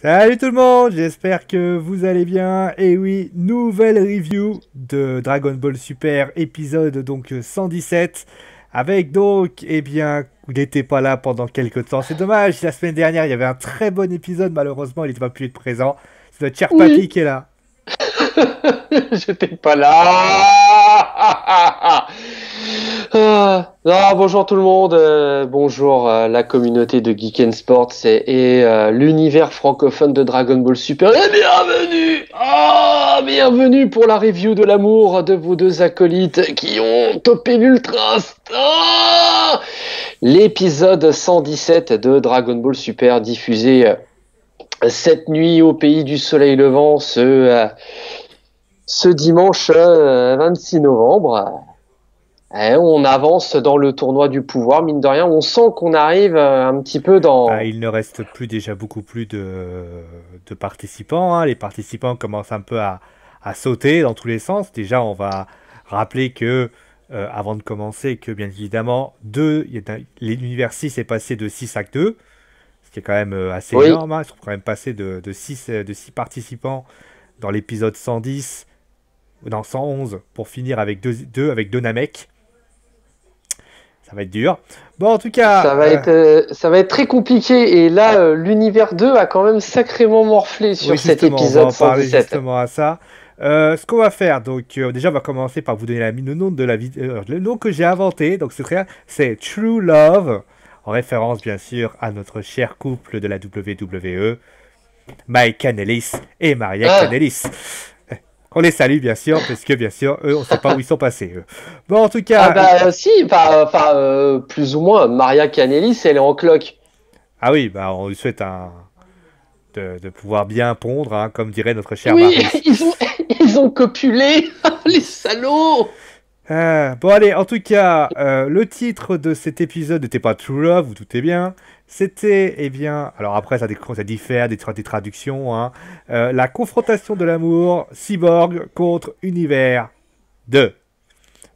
Salut tout le monde, j'espère que vous allez bien. Et oui, nouvelle review de Dragon Ball Super épisode donc 117 avec donc, eh bien, il n'était pas là pendant quelques temps. C'est dommage, la semaine dernière il y avait un très bon épisode, malheureusement il n'était pas pu être présent. C'est notre cher papy Oui, qui est là. j'étais pas là. Bonjour tout le monde, bonjour la communauté de Geek and Sports et l'univers francophone de Dragon Ball Super. Et bienvenue, bienvenue pour la review de l'amour de vos deux acolytes qui ont topé l'Ultra Instinct. L'épisode 117 de Dragon Ball Super diffusé cette nuit au pays du soleil levant ce dimanche 26 novembre. On avance dans le tournoi du pouvoir, mine de rien. On sent qu'on arrive un petit peu Bah, dans... il ne reste plus déjà beaucoup plus de participants, hein. Les participants commencent un peu à sauter dans tous les sens. Déjà, on va rappeler que, avant de commencer, que bien évidemment, l'univers 6 est passé de 6 à 2, ce qui est quand même assez Oui, énorme, hein. Ils sont quand même passés de 6 participants dans l'épisode 110, dans 111, pour finir avec avec deux Namek. Ça va être dur. Bon, en tout cas, ça va être très compliqué. Et là, l'univers 2 a quand même sacrément morflé oui, sur cet justement, on va épisode en parler 117. justement à ça. Ce qu'on va faire, donc déjà, on va commencer par vous donner le nom de la vidéo, le nom que j'ai inventé. Donc c'est True Love, en référence bien sûr à notre cher couple de la WWE, Mike Kanellis et Maria Ah, Kanellis. On les salue bien sûr, parce que bien sûr, eux, on sait pas où ils sont passés. Eux. Bon, en tout ah cas, bah si, plus ou moins. Maria Kanellis, elle est en cloque. ah oui, bah on lui souhaite de pouvoir bien pondre, hein, comme dirait notre cher Oui, Marius. ils ont copulé, les salauds. Bon allez, en tout cas, le titre de cet épisode n'était pas True Love, vous doutez bien. C'était, eh bien, alors après ça diffère des traductions, hein. La confrontation de l'amour, Cyborg contre Univers 2.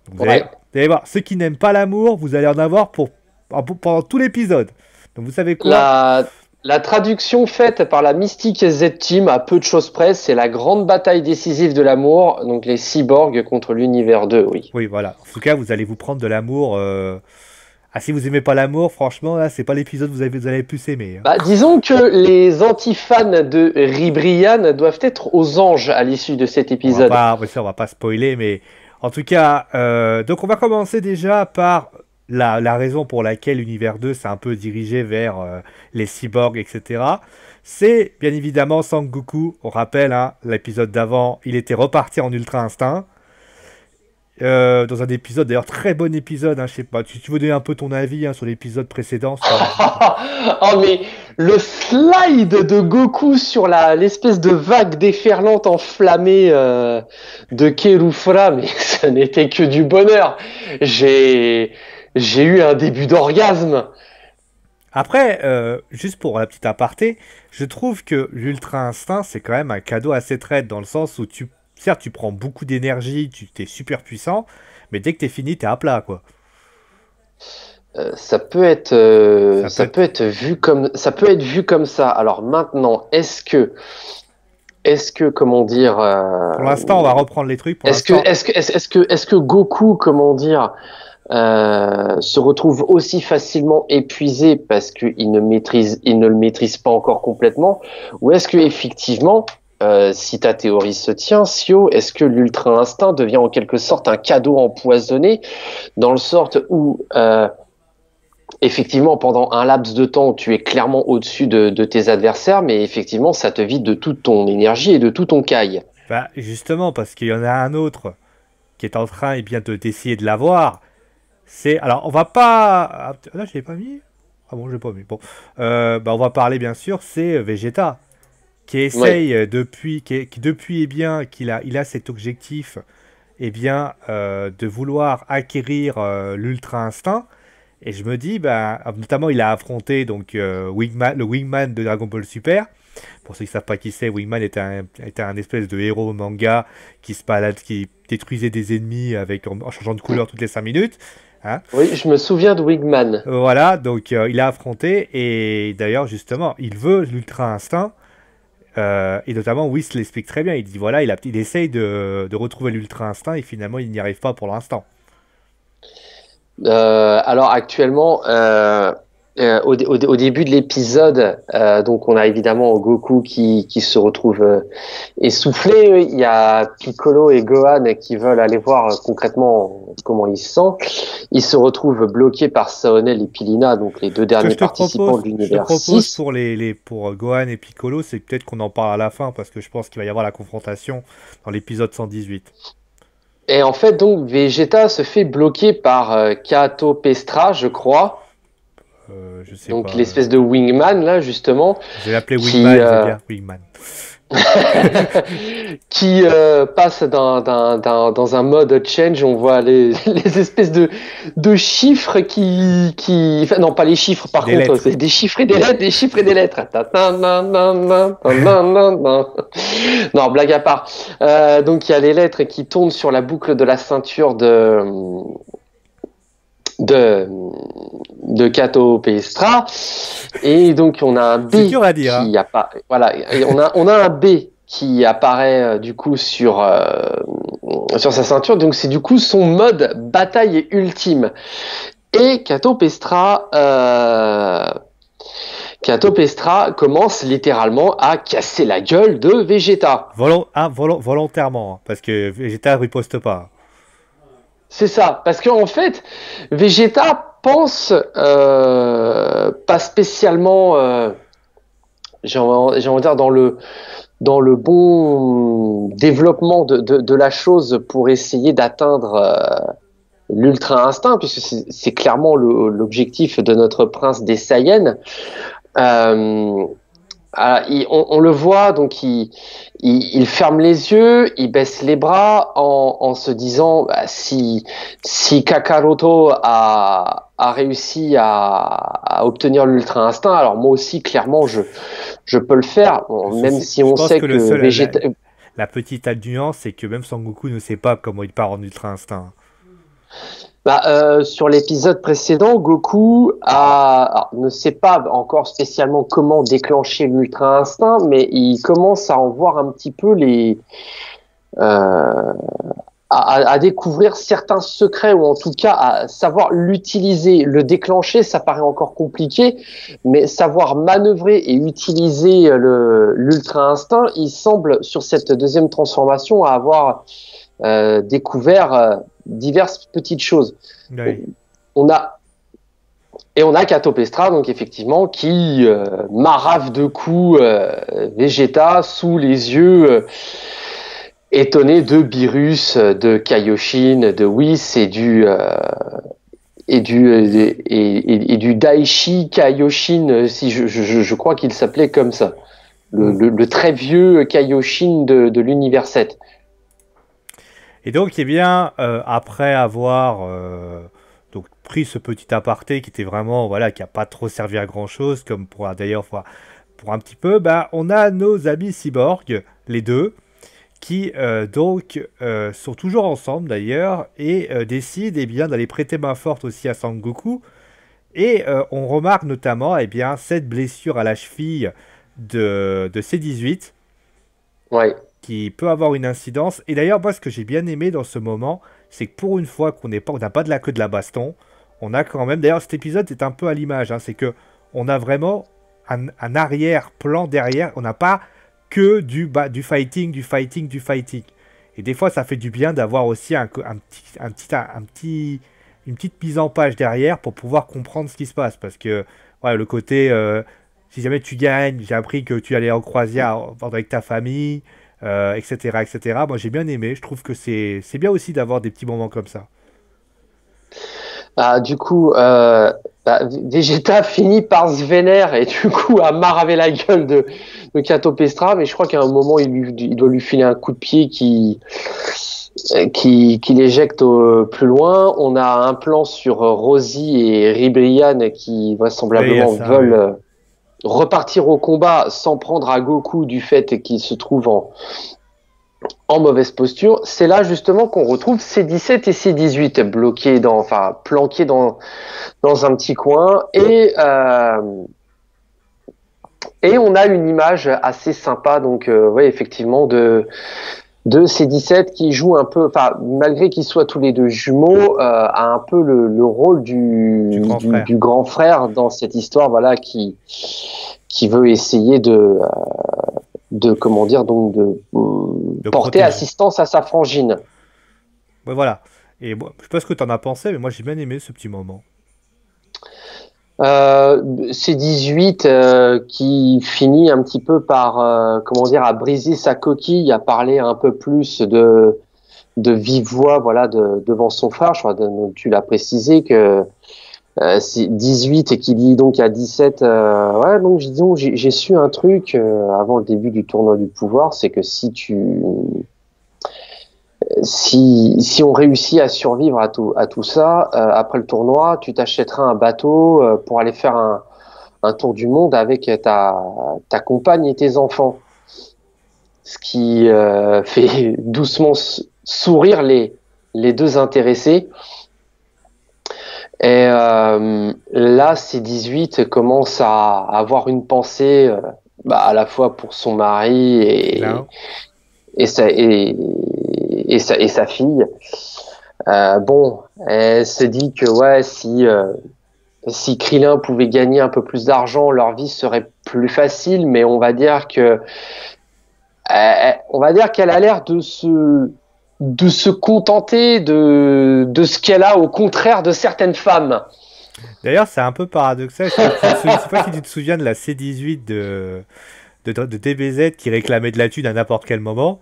Donc, Ouais. vous allez voir, ceux qui n'aiment pas l'amour, vous allez en avoir pendant tout l'épisode. Donc vous savez quoi? La, la traduction faite par la Mystique Z-Team à peu de choses près, c'est la grande bataille décisive de l'amour, donc les cyborgs contre l'univers 2, oui. Oui, voilà. En tout cas, vous allez vous prendre de l'amour. Ah, si vous aimez pas l'amour, franchement, là, c'est pas l'épisode que vous allez le plus aimer, hein. Bah, disons que les antifans de Ribrian doivent être aux anges à l'issue de cet épisode. On va pas spoiler, mais en tout cas, donc on va commencer déjà par la raison pour laquelle l'univers 2 s'est un peu dirigé vers les cyborgs, etc. C'est bien évidemment Sangoku. On rappelle, hein, l'épisode d'avant, il était reparti en Ultra Instinct. Dans un épisode, d'ailleurs, très bon épisode, hein, je sais pas, tu veux donner un peu ton avis, hein, sur l'épisode précédent, Oh mais le slide de Goku sur l'espèce de vague déferlante enflammée de Kerufra, mais ça n'était que du bonheur. J'ai j'ai eu un début d'orgasme. Après, juste pour la petite aparté, je trouve que l'Ultra Instinct, c'est quand même un cadeau assez traite, dans le sens où certes, tu prends beaucoup d'énergie, tu t'es super puissant, mais dès que t'es fini, t'es à plat, quoi. Ça peut Ça peut être... être vu comme ça peut être vu comme ça. Alors maintenant, est-ce que comment dire Pour l'instant, on va reprendre les trucs. Pour l'instant, est-ce que Goku comment dire se retrouve aussi facilement épuisé parce il ne le maîtrise pas encore complètement, ou est-ce que effectivement, si ta théorie se tient, Sio, est-ce que l'ultra instinct devient en quelque sorte un cadeau empoisonné, dans le sorte où effectivement pendant un laps de temps tu es clairement au-dessus de tes adversaires, mais effectivement ça te vide de toute ton énergie et de tout ton caille. bah, justement, parce qu'il y en a un autre qui est en train, eh bien, d'essayer de l'avoir. C'est... Alors, on va pas... Ah, là, je l'ai pas mis. Ah bon, je l'ai pas mis. Bon. Bah, on va parler, bien sûr, c'est Vegeta, qui Oui. essaye qui depuis, eh bien, il a cet objectif, eh bien, de vouloir acquérir l'Ultra Instinct. Et je me dis, bah, notamment, il a affronté donc le Wingman de Dragon Ball Super. Pour ceux qui ne savent pas qui c'est, Wingman était un espèce de héros manga qui se balade, qui détruisait des ennemis en changeant de couleur toutes les 5 minutes, hein. Oui, je me souviens de Wigman. Voilà, donc il a affronté, et d'ailleurs, justement, il veut l'Ultra Instinct Et notamment, Whis l'explique très bien. Il dit voilà, il essaye de retrouver l'Ultra Instinct et finalement, il n'y arrive pas pour l'instant. Alors actuellement, au début de l'épisode, donc on a évidemment Goku qui se retrouve essoufflé. Il y a Piccolo et Gohan qui veulent aller voir concrètement comment il se sent. Ils se retrouvent bloqués par Saonel et Pilina, donc les deux derniers participants de Je te l'univers propose 6. pour Gohan et Piccolo, c'est peut-être qu'on en parle à la fin parce que je pense qu'il va y avoir la confrontation dans l'épisode 118. Et en fait, donc Vegeta se fait bloquer par Kato Pestra, je crois. Je sais Donc pas. l'espèce de wingman là justement Je vais l'appeler qui Wingman, c'est bien, Wingman. qui passe dans un mode change. On voit les espèces de chiffres enfin, non, pas les chiffres par Des contre, lettres. c'est des chiffres et des lettres, des chiffres et des lettres. Non, blague à part. Donc il y a les lettres qui tournent sur la boucle de la ceinture de de Kato Pestra, et donc on a un B C'est dur à dire, hein. qui apparaît, voilà, et on a un B qui apparaît du coup sur sa ceinture, donc c'est du coup son mode bataille ultime. Et Kato Pestra commence littéralement à casser la gueule de Vegeta. Volontairement, hein, parce que Vegeta riposte pas. C'est ça, parce qu'en fait, Vegeta pense pas spécialement, j'ai envie de dire, dans le bon développement de la chose pour essayer d'atteindre l'ultra instinct, puisque c'est clairement l'objectif de notre prince des Saiyans. Euh, on le voit, donc il ferme les yeux, il baisse les bras en se disant bah, si Kakaroto a réussi à obtenir l'ultra instinct, alors moi aussi clairement je peux le faire, bon, même si on sait que Vegeta. La petite nuance, c'est que même Sangoku ne sait pas comment il part en ultra instinct. Sur l'épisode précédent, Goku ne sait pas encore spécialement comment déclencher l'ultra instinct, mais il commence à en voir un petit peu à découvrir certains secrets, ou en tout cas à savoir l'utiliser. Le déclencher, ça paraît encore compliqué, mais savoir manœuvrer et utiliser l'ultra instinct, il semble sur cette deuxième transformation avoir découvert diverses petites choses. Oui. On a Kato Pestra, donc effectivement, qui marave de coups Vegeta sous les yeux étonnés de Beerus, de Kaioshin, de Whis et du Daichi Kaioshin, si je crois qu'il s'appelait comme ça, le très vieux Kaioshin de l'univers 7. Et donc, eh bien, après avoir donc pris ce petit aparté qui était vraiment, voilà, qui n'a pas trop servi à grand chose, comme d'ailleurs pour un petit peu, bah, on a nos amis cyborgs, les deux, qui sont toujours ensemble d'ailleurs et décident eh bien d'aller prêter main forte aussi à Sangoku. Et on remarque notamment eh bien cette blessure à la cheville de C18. Ouais. Qui peut avoir une incidence. Et d'ailleurs, moi, ce que j'ai bien aimé dans ce moment, c'est que pour une fois qu'on n'a pas de la queue de la baston, on a quand même. D'ailleurs, cet épisode est un peu à l'image. Hein, c'est que on a vraiment un arrière-plan derrière. On n'a pas que du fighting. Et des fois, ça fait du bien d'avoir aussi une petite mise en page derrière pour pouvoir comprendre ce qui se passe. Parce que voilà, le côté, si jamais tu gagnes, j'ai appris que tu allais en croisière avec ta famille. Etc., etc. Moi, j'ai bien aimé. Je trouve que c'est bien aussi d'avoir des petits moments comme ça. Du coup, Vegeta finit par se vénère et du coup à maraver la gueule de Kato Pestra, mais je crois qu'à un moment il doit lui filer un coup de pied qui l'éjecte plus loin. On a un plan sur Rosie et Ribrianne qui vraisemblablement veulent repartir au combat sans prendre à Goku du fait qu'il se trouve en mauvaise posture. C'est là justement qu'on retrouve C17 et C18 planqués dans un petit coin, et Et on a une image assez sympa, donc ouais, effectivement, de ces 17 qui jouent un peu, enfin, malgré qu'ils soient tous les deux jumeaux, a un peu le rôle du grand frère dans cette histoire, voilà, qui veut essayer de comment dire, donc de porter protéger. assistance à sa frangine. Ouais, voilà. Et moi, je sais pas ce que t'en as pensé, mais moi j'ai bien aimé ce petit moment. C'est 18 qui finit un petit peu par comment dire, à briser sa coquille, à parler un peu plus de vive voix, voilà, devant son frère. Je crois que tu l'as précisé que c'est 18 et qui dit donc à 17 ouais, donc disons j'ai su un truc avant le début du tournoi du pouvoir, c'est que si on réussit à survivre à tout ça, après le tournoi, tu t'achèteras un bateau pour aller faire un tour du monde avec ta compagne et tes enfants. Ce qui fait doucement sourire les deux intéressés. Et là, ces 18 commencent à avoir une pensée à la fois pour son mari et sa fille. Bon, elle se dit que ouais, si Krillin pouvait gagner un peu plus d'argent, leur vie serait plus facile, mais on va dire qu'elle a l'air de se contenter de ce qu'elle a, au contraire de certaines femmes. D'ailleurs, c'est un peu paradoxal. Je sais pas si tu te souviens de la C18 de DBZ qui réclamait de la thune à n'importe quel moment.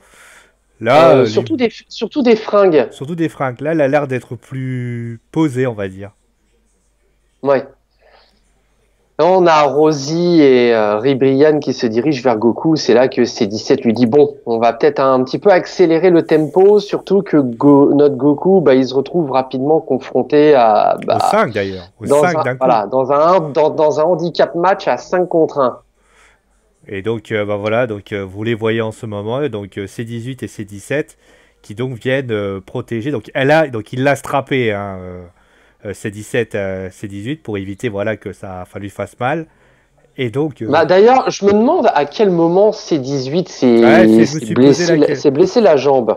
Là, Surtout des fringues. surtout des fringues. Là, elle a l'air d'être plus posée, on va dire. Ouais. On a Rosie et Ribrianne qui se dirigent vers Goku. C'est là que C17 lui dit bon, on va peut-être un petit peu accélérer le tempo, surtout que notre Goku, il se retrouve rapidement confronté Au 5 d'ailleurs. Au 5 d'un coup. voilà, dans un handicap match à 5 contre 1. Et donc, voilà, donc vous les voyez en ce moment, donc C18 et C17 qui donc viennent protéger. Donc il l'a strappé, hein, C17, C18 pour éviter voilà que ça lui fasse mal. Et donc, D'ailleurs, je me demande à quel moment C18 ouais, je me suis posé la question. s'est blessé la jambe. Ouais,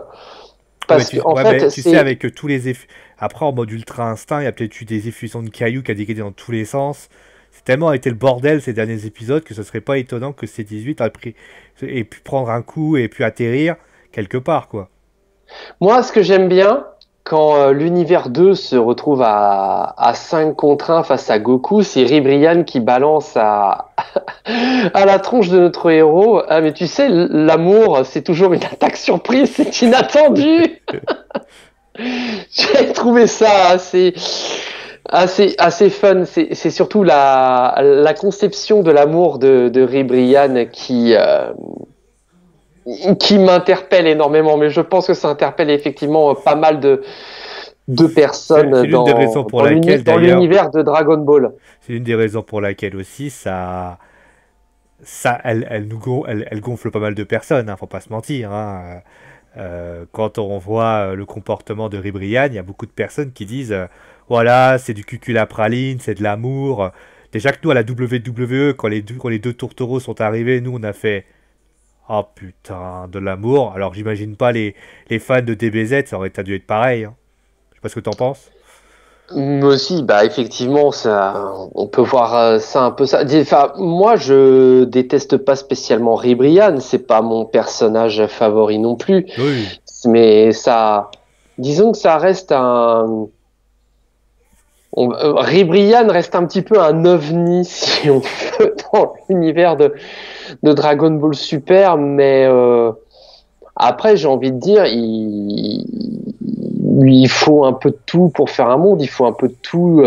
Parce qu'en mais fait, tu sais, avec tous les effets. Après, en mode ultra instinct, il y a peut-être eu des effusions de cailloux qui a dégagé dans tous les sens. C'est tellement été le bordel ces derniers épisodes que ce serait pas étonnant que C18 ait pu prendre un coup et pu atterrir quelque part, quoi. moi, ce que j'aime bien, quand l'univers 2 se retrouve à 5 contre 1 face à Goku, c'est Ribrianne qui balance à la tronche de notre héros. Ah, mais tu sais, l'amour, c'est toujours une attaque surprise, c'est inattendu. J'ai trouvé ça assez fun. C'est surtout la conception de l'amour de Ribrianne qui m'interpelle énormément. Mais je pense que ça interpelle effectivement pas mal de personnes C'est l'une des raisons pour laquelle, dans d'ailleurs, l'univers de Dragon Ball. c'est l'une des raisons pour laquelle aussi elle gonfle pas mal de personnes, hein, faut pas se mentir. Hein. Quand on voit le comportement de Ribrianne, il y a beaucoup de personnes qui disent voilà, c'est du cuculapraline, c'est de l'amour. Déjà que nous, à la WWE, quand les deux tourtereaux sont arrivés, nous, on a fait oh putain, de l'amour. Alors, j'imagine pas les fans de DBZ, ça aurait dû être pareil. Hein. Je sais pas ce que t'en penses. Moi aussi, effectivement, ça, on peut voir ça un peu ça. Enfin, moi, je déteste pas spécialement Ribrianne, c'est pas mon personnage favori non plus, Oui. mais disons que ça reste Ribrianne reste un petit peu un ovni, si on veut, dans l'univers de Dragon Ball Super, mais après, j'ai envie de dire, il faut un peu de tout pour faire un monde, il faut un peu de tout,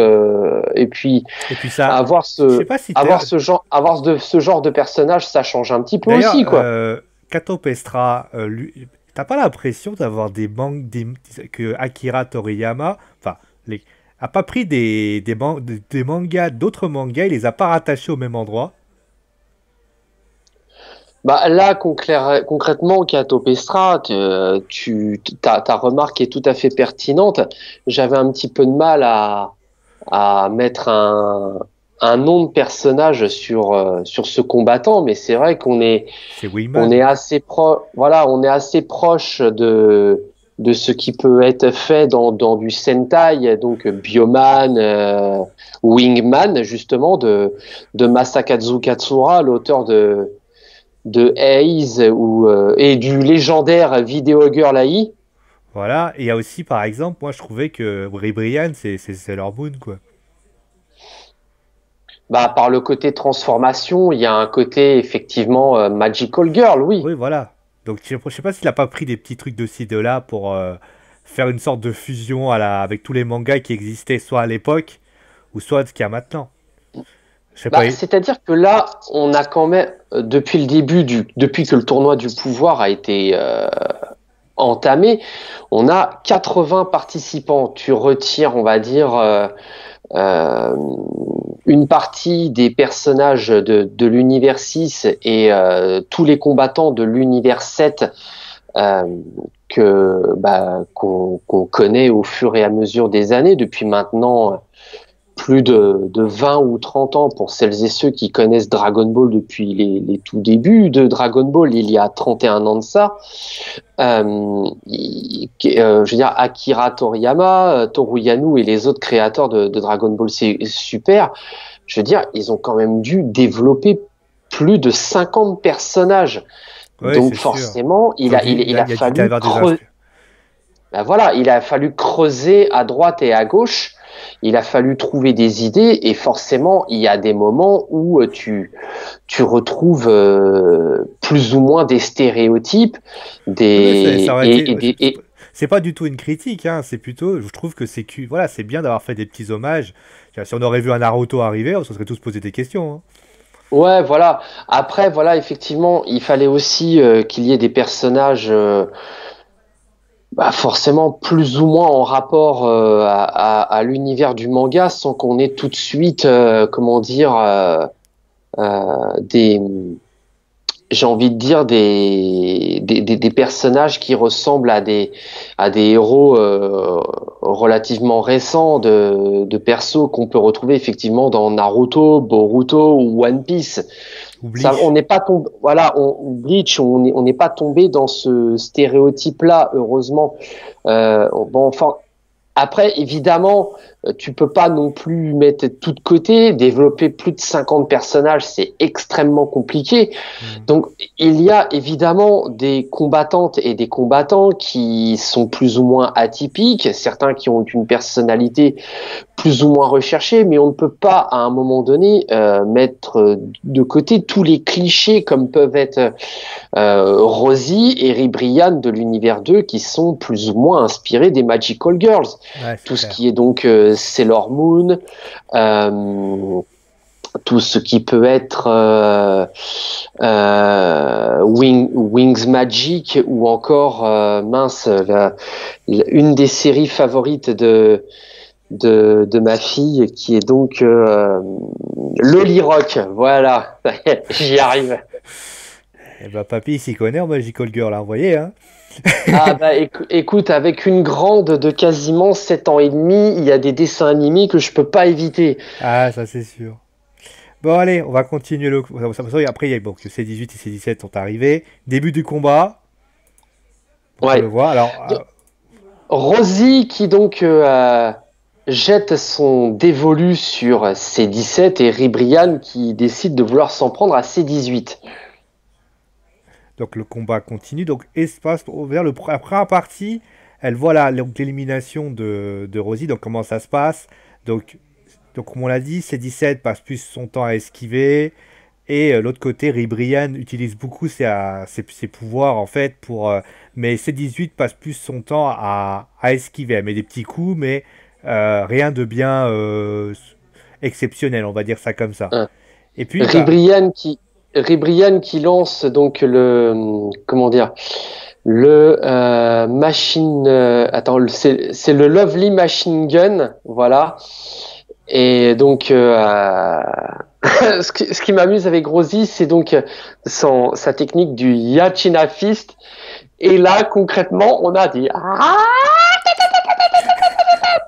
et puis Et puis ça, je sais pas si ce genre de personnage, ça change un petit peu d'ailleurs, aussi, quoi. Kato Pestra, t'as pas l'impression d'avoir que Akira Toriyama, enfin, a pas pris des mangas, d'autres mangas, il les a pas rattachés au même endroit. Là, concrètement, Kato Pestra, ta remarque est tout à fait pertinente. J'avais un petit peu de mal à mettre un nom de personnage sur ce combattant, mais c'est vrai C'est on Wingman. est assez voilà, on est assez proche de ce qui peut être fait dans du Sentai, donc Bioman, Wingman, justement, de Masakazu Katsura, l'auteur de Ace et du légendaire Video Girl AI. Voilà. Et il y a aussi, par exemple, moi, je trouvais que Brian, c'est Sailor Moon, quoi. Bah, par le côté transformation, il y a un côté effectivement Magical Girl, oui. Oui, voilà. Donc, je sais pas s'il a pas pris des petits trucs de ci, de là pour faire une sorte de fusion avec tous les mangas qui existaient, soit à l'époque, ou soit ce qu'il y a maintenant. Je sais pas. Bah, c'est-à-dire que là, on a quand même, depuis le début depuis que le tournoi du pouvoir a été entamé, on a 80 participants. Tu retires, on va dire, euh, une partie des personnages de l'univers 6 et tous les combattants de l'univers 7 euh, qu'on connaît au fur et à mesure des années, depuis maintenant plus de 20 ou 30 ans pour celles et ceux qui connaissent Dragon Ball depuis les tout débuts de Dragon Ball, il y a 31 ans de ça. Je veux dire, Akira Toriyama, Toru Yano et les autres créateurs de Dragon Ball Super, je veux dire, ils ont quand même dû développer plus de 50 personnages. Oui, Donc c'est sûr. forcément, Il il a y a dû y fallu avoir des creuser. Ben voilà, il a fallu creuser à droite et à gauche. Il a fallu trouver des idées et forcément, il y a des moments où tu retrouves plus ou moins des stéréotypes, Oui, mais ça aurait été. et C'est pas du tout une critique, hein. C'est plutôt. Je trouve que voilà, c'est bien d'avoir fait des petits hommages. Si on aurait vu un Naruto arriver, on se serait tous posé des questions, hein. ouais, voilà. Après, voilà, effectivement, il fallait aussi qu'il y ait des personnages. Bah forcément plus ou moins en rapport à l'univers du manga sans qu'on ait tout de suite comment dire des j'ai envie de dire des personnages qui ressemblent à des héros relativement récents de persos qu'on peut retrouver effectivement dans Naruto, Boruto ou One Piece. Ça, on Oublie. n'est pas tombé, voilà, Bleach, on n'est pas tombé dans ce stéréotype-là, heureusement. Bon, enfin, après, évidemment, tu peux pas non plus mettre tout de côté, développer plus de 50 personnages, c'est extrêmement compliqué. Hmm. Donc, il y a évidemment des combattantes et des combattants qui sont plus ou moins atypiques, certains qui ont une personnalité plus ou moins recherchée, mais on ne peut pas à un moment donné mettre de côté tous les clichés comme peuvent être Rosie et Ribrianne de l'univers 2 qui sont plus ou moins inspirés des Magical Girls. Ouais, c'est Tout ce clair. qui est donc Sailor Moon, euh, tout ce qui peut être Wings Magic ou encore une des séries favorites de ma fille qui est donc Loli Rock. Voilà, j'y arrive. Eh ben, papy, il s'y connaît en Magical Girl, hein, vous voyez, hein. Ah bah écoute, avec une grande de quasiment 7 ans et demi, il y a des dessins animés que je peux pas éviter. Ah, ça c'est sûr. Bon, allez, on va continuer le. Après, il y a bon, que C18 et C17 sont arrivés. Début du combat, on le Ouais. voit. Alors, Rosie qui donc jette son dévolu sur C17 et Ribrianne qui décide de vouloir s'en prendre à C18. donc le combat continue. Donc, espace vers la première partie, elle voit l'élimination de Rosie. Donc, comment ça se passe. Donc, comme on l'a dit, C17 passe plus son temps à esquiver. Et l'autre côté, Ribrianne utilise beaucoup ses pouvoirs en fait mais C18 passe plus son temps à esquiver. Elle met des petits coups, mais rien de bien exceptionnel, on va dire ça comme ça. Hein. Et puis, bah, Ribrianne qui Ribrianne qui lance donc le comment dire le machine attends c'est le Lovely Machine Gun, voilà. Et donc ce qui m'amuse avec Rosie, c'est donc sa technique du Yachina Fist. Et là, concrètement, on a dit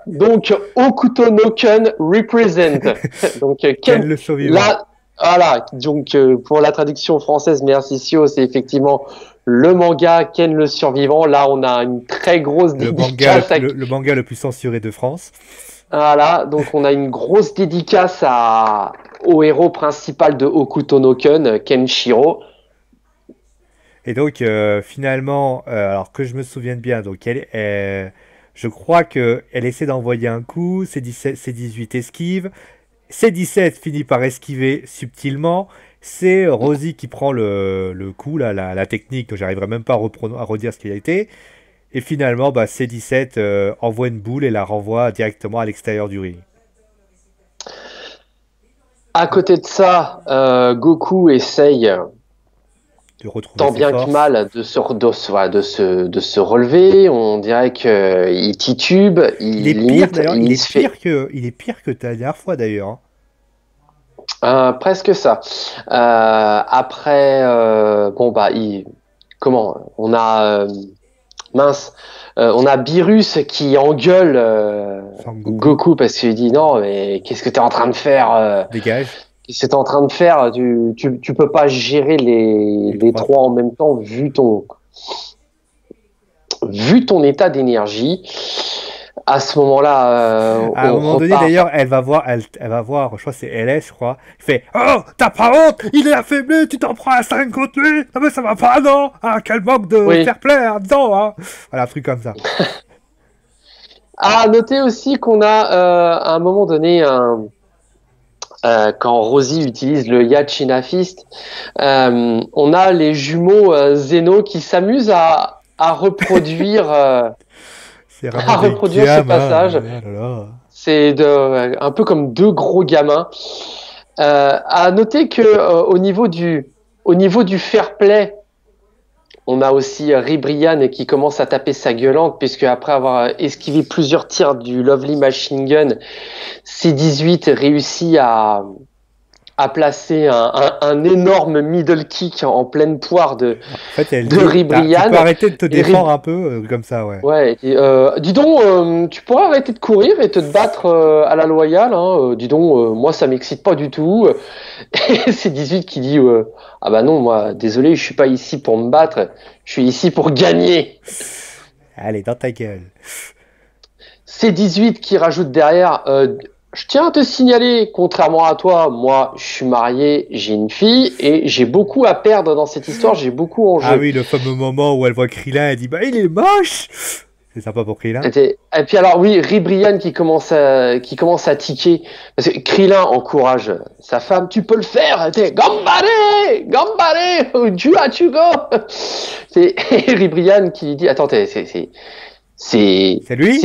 Donc, Hokuto no Ken represent. Donc, Ken le survivant. là, voilà. Donc, pour la traduction française, merci Sio, c'est effectivement le manga Ken le survivant. Là, on a une très grosse dédicace. Le manga le plus censuré de France. Voilà, donc on a une grosse dédicace au héros principal de Hokuto no Ken, Kenshiro. Et donc, finalement, alors que je me souvienne bien, donc je crois qu'elle essaie d'envoyer un coup, C18 esquive, C17 finit par esquiver subtilement, c'est Rosie qui prend le coup, là, la technique, que j'arriverai même pas à redire ce qu'il a été, et finalement, bah, C17 envoie une boule et la renvoie directement à l'extérieur du ring. À côté de ça, Goku essaye De retrouver tant ses bien forces. que mal de se relever. On dirait qu'il titube, Il est pire limite, d'ailleurs, il il est pire que la dernière fois d'ailleurs. Hein. presque ça. Après, bon bah, comment on a mince, on a Beerus qui engueule Goku parce qu'il dit non, mais qu'est-ce que t'es en train de faire Dégage. Qu'est-ce que t'es en train de faire tu peux pas gérer les trois en même temps vu ton état d'énergie. À ce moment-là, à un moment donné, d'ailleurs, elle va voir, je crois que c'est LS, je crois. Il fait oh, t'as pas honte, il est affaibli, tu t'en prends à 5 contre lui. Non, mais ça va pas, non. Ah, quel manque de fair play, dedans, hein. Voilà, un truc comme ça. À noter aussi qu'on a, à un moment donné, quand Rosie utilise le Yachina Fist, on a les jumeaux Zeno qui s'amusent à reproduire. Ce passage. C'est un peu comme deux gros gamins. À noter que au niveau du fair play, on a aussi Ribrianne qui commence à taper sa gueulante, puisque après avoir esquivé plusieurs tirs du Lovely Machine Gun, C18 réussit à placer un énorme middle kick en pleine poire de Ribrianne. Tu peux arrêter de te défendre un peu comme ça, ouais. Ouais. Dis donc, tu pourrais arrêter de courir et te battre à la loyale. Hein. Dis donc, moi ça m'excite pas du tout. Et c'est 18 qui dit ah bah non, moi désolé, je suis pas ici pour me battre, je suis ici pour gagner. Allez, dans ta gueule. C'est 18 qui rajoute derrière. Je tiens à te signaler, contrairement à toi, moi, je suis marié, j'ai une fille et j'ai beaucoup à perdre dans cette histoire, j'ai beaucoup en jeu. Ah oui, le fameux moment où elle voit Krillin, elle dit bah il est moche. C'est sympa pour Krillin. Et puis alors oui, Ribrianne qui commence à tiquer parce que Krillin encourage sa femme, tu peux le faire, gambare, gambare, go. C'est Ribrianne qui dit attends, c'est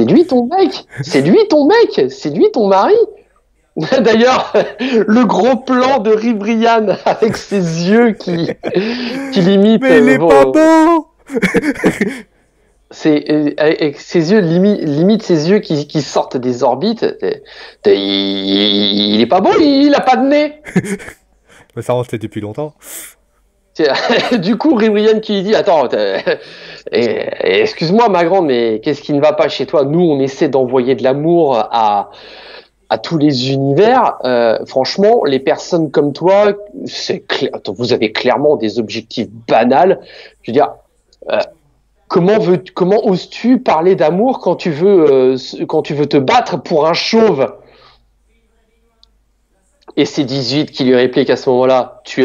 lui ton mec, c'est lui ton mari. D'ailleurs, le gros plan de Ribrianne avec ses yeux qui limitent. Mais il est pas beau. Avec ses yeux limite ses yeux qui sortent des orbites. Il est pas beau, il a pas de nez. Mais ça rentre depuis longtemps. Du coup, Ribrianne qui lui dit attends, excuse-moi ma grande, mais qu'est-ce qui ne va pas chez toi? Nous, on essaie d'envoyer de l'amour à tous les univers. Franchement, les personnes comme toi, vous avez clairement des objectifs banals. Je veux dire, comment oses-tu parler d'amour quand tu veux te battre pour un chauve? Et c'est 18 qui lui réplique à ce moment-là, tu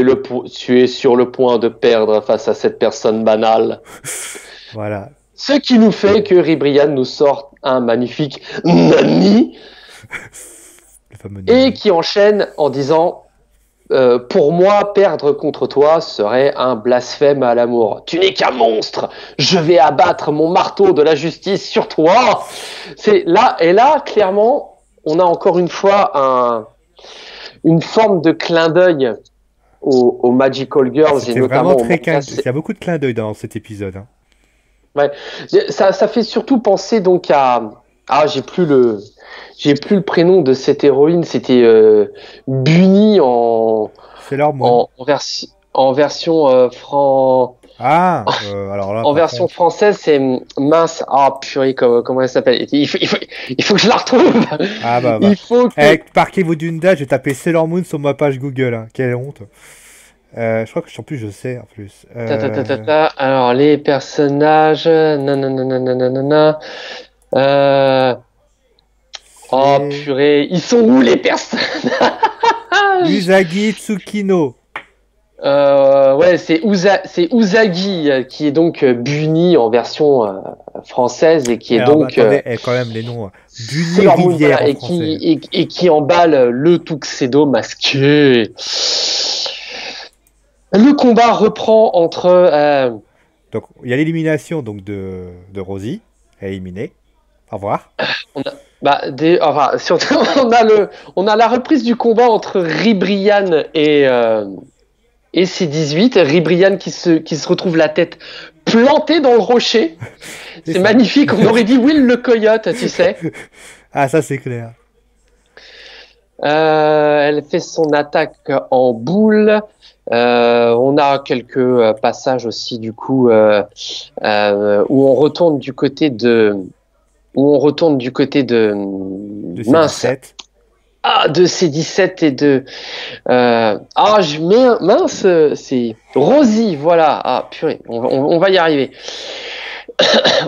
es sur le point de perdre face à cette personne banale. Voilà. Ce qui nous fait que Ribrianne nous sort un magnifique Nani et qui enchaîne en disant pour moi, perdre contre toi serait un blasphème à l'amour. Tu n'es qu'un monstre. Je vais abattre mon marteau de la justice sur toi. C'est là, et là, clairement, on a encore une fois une forme de clin d'œil aux Magical Girls et notamment au manga. Il y a beaucoup de clins d'œil dans cet épisode. Hein. Ouais, ça fait surtout penser donc à j'ai plus le prénom de cette héroïne, c'était Bunny en version En version Ah, alors là, en par version contre. française, c'est mince. Ah purée, comment elle s'appelle? Il faut que je la retrouve. Ah bah, Il bah. faut que. Parquez-vous d'une date, je vais taper Sailor Moon sur ma page Google. Hein. Quelle honte. Je crois que en plus, je sais, en plus. Alors les personnages. Nanana, nanana. Euh... Oh C'est purée, ils sont où les personnages? Usagi Tsukino. Ouais, c'est Usagi qui est donc Bunny en version française et qui est Alors, bah, donc attendez, quand même, les noms. Bunny Sailor Moon, Rivière voilà, en français. et qui emballe le Tuxedo masqué. Le combat reprend entre Donc, il y a l'élimination donc de Rosie. Elle est éliminée. Au revoir. on a, enfin, surtout, on a la reprise du combat entre Ribrianne et C18. Ribrianne qui se retrouve la tête plantée dans le rocher. C'est C'est ça. magnifique, on aurait dit Will le coyote, tu sais. Ah, ça, c'est clair. Elle fait son attaque en boule. On a quelques passages aussi du coup où on retourne du côté de De ces mince 17. de C17 et de je mets mince c'est Rosie, voilà, purée, on va y arriver.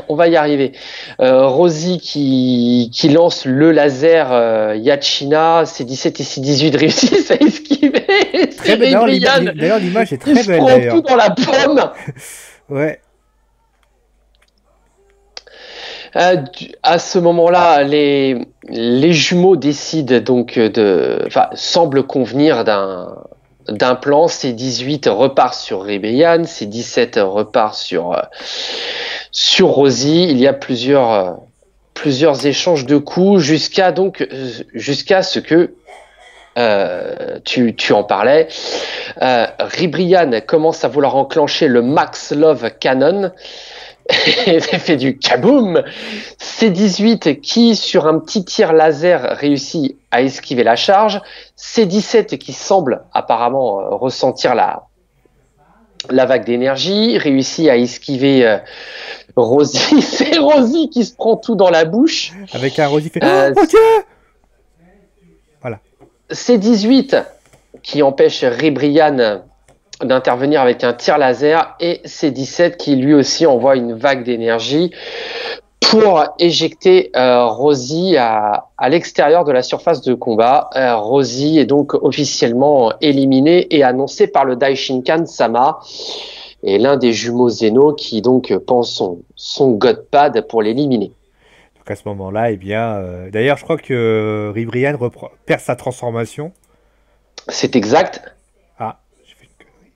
On va y arriver. Rosie qui lance le laser Yachina, C17 et C18 réussissent à esquiver. C'est Très belle. Ribrianne D'ailleurs, l'image est qui très se belle, prend tout d'ailleurs. dans la pomme. Ouais. À ce moment-là, les jumeaux décident donc semblent convenir d'un plan. C18 repart sur Ribrianne, C17 repart sur Rosie. Il y a plusieurs échanges de coups jusqu'à ce que tu en parlais. Ribrianne commence à vouloir enclencher le Max Love Cannon et fait du kaboom. C18 qui, sur un petit tir laser, réussit à esquiver la charge. C17 qui semble apparemment ressentir la vague d'énergie, réussit à esquiver Rosie. C'est Rosie qui se prend tout dans la bouche. Avec un Rosie fait Euh, Oh mon dieu. Voilà. C18 qui empêche Ribrianne d'intervenir avec un tir laser et C17 qui lui aussi envoie une vague d'énergie pour éjecter Rosie à l'extérieur de la surface de combat. Rosie est donc officiellement éliminée et annoncée par le Daishinkan Sama et l'un des jumeaux Zeno qui donc pense son Godpad pour l'éliminer. Donc à ce moment-là, eh bien, d'ailleurs, je crois que Ribrianne perd sa transformation. C'est exact. Ah, j'ai fait une connerie.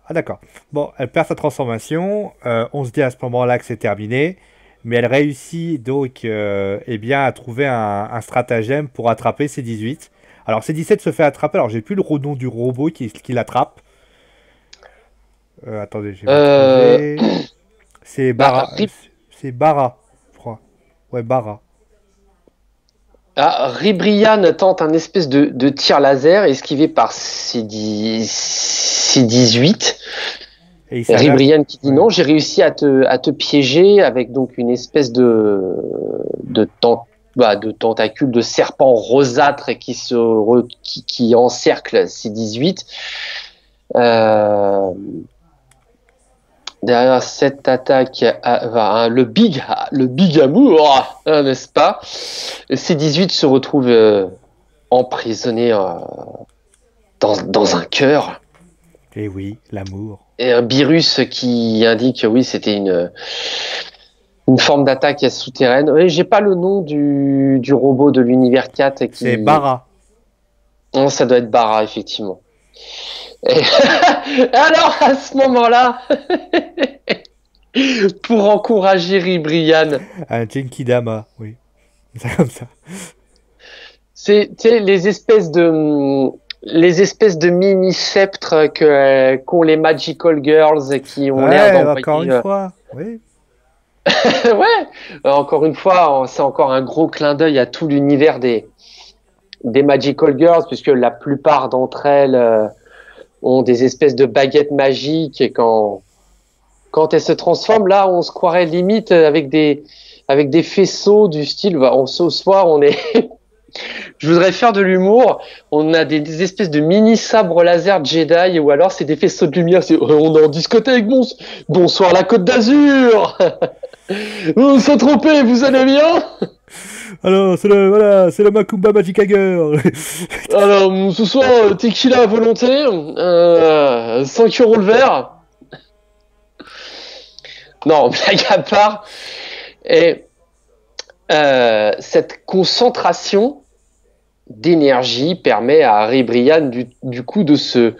Ah d'accord. Bon, elle perd sa transformation. On se dit à ce moment-là que c'est terminé, mais elle réussit donc, eh bien, à trouver un stratagème pour attraper C18. Alors C17 se fait attraper. Alors j'ai plus le nom du robot qui l'attrape. Attendez, je vais Euh, vous trouver. C'est bah, Bara. C'est Bara, je crois. Ouais, Bara. Ribrianne tente un espèce de tir laser esquivé par C18. Et il Et s'avère. Ribrianne qui dit Ouais. non, j'ai réussi à te piéger avec donc une espèce de tentacule de serpent rosâtre qui encercle C18. Derrière cette attaque, le big amour, n'est-ce pas? C18 se retrouve emprisonné dans un cœur. Et oui, l'amour. Et un virus qui indique, oui, c'était une forme d'attaque souterraine. Oui, j'ai pas le nom du robot de l'univers 4 qui. C'est Bara. Non, ça doit être Bara, effectivement. Et alors, à ce moment-là, pour encourager Ribrianne, Un Genkidama, oui. C'est comme ça. c'est les espèces de mini-sceptres qu'ont les Magical Girls qui ont l'air Ouais, d'envoyer. encore une fois. Oui. Ouais, encore une fois, c'est encore un gros clin d'œil à tout l'univers des Magical Girls, puisque la plupart d'entre elles ont des espèces de baguettes magiques et quand elles se transforment, là, on se croirait limite avec des faisceaux du style, ce soir, on est, je voudrais faire de l'humour, on a des espèces de mini sabres laser Jedi ou alors c'est des faisceaux de lumière, on est en discothèque, bonsoir la Côte d'Azur. Vous s'est trompé, vous allez bien? Alors, c'est le Macumba Magic Hager. Alors, ce soir, tequila à volonté, 5 € le verre. Non, blague à part. Et cette concentration d'énergie permet à Harry Brian du coup de se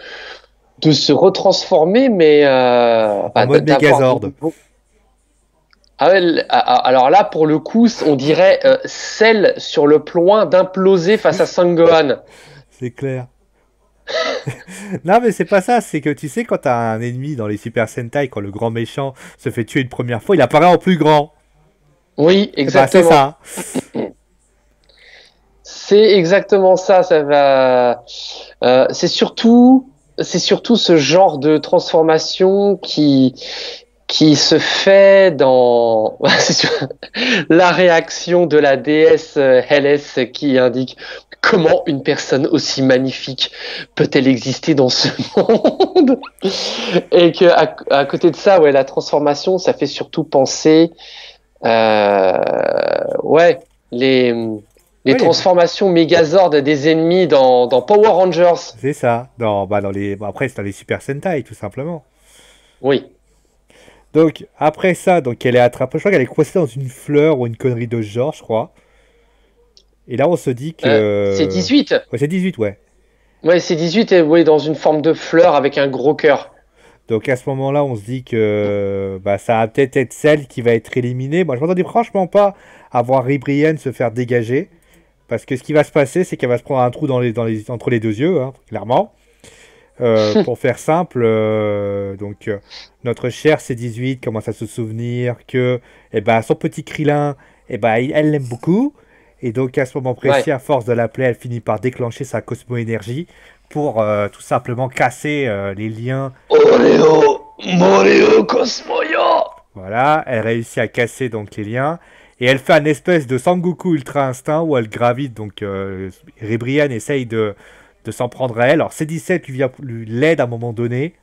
retransformer, mais En mode Megazord. Ah ouais, alors là, pour le coup, on dirait Cell sur le point d'imploser face à Sangohan. C'est clair. Non, mais c'est pas ça, c'est que tu sais, quand t'as un ennemi dans les Super Sentai, quand le grand méchant se fait tuer une première fois, il apparaît en plus grand. Oui, Bah, exactement. c'est ça. C'est exactement ça. Ça va. C'est surtout ce genre de transformation qui se fait dans c'est la réaction de la déesse Hélès qui indique comment une personne aussi magnifique peut-elle exister dans ce monde, et que à côté de ça, ouais, la transformation, ça fait surtout penser, ouais, les Ouais, transformations Megazord des ennemis dans Power Rangers. c'est ça. Dans les... bon, après, c'est dans les Super Sentai, tout simplement. Oui. Donc, après ça, donc elle est attrapée. Je crois qu'elle est coincée dans une fleur ou une connerie de ce genre, je crois. Et là, on se dit C'est que. 18. Ouais, c'est 18, ouais. Ouais, c'est 18 et oui, dans une forme de fleur avec un gros cœur. Donc à ce moment-là, on se dit que bah, ça va peut-être être celle qui va être éliminée. Moi, je m'attendais franchement pas à voir Ribrienne se faire dégager. Parce que ce qui va se passer, c'est qu'elle va se prendre un trou entre les deux yeux, hein, clairement. Pour faire simple, notre chère C18 commence à se souvenir que eh ben, son petit Krillin, eh ben, elle l'aime beaucoup. Et donc à ce moment Ouais. précis, à force de l'appeler, elle finit par déclencher sa Cosmo-énergie pour tout simplement casser les liens. Oreo, Moreo, Cosmoyo. Voilà, elle réussit à casser donc les liens. Et elle fait un espèce de Sangoku Ultra Instinct où elle gravite. Donc Ribrianne essaye de s'en prendre à elle. Alors C17 lui l'aide à un moment donné.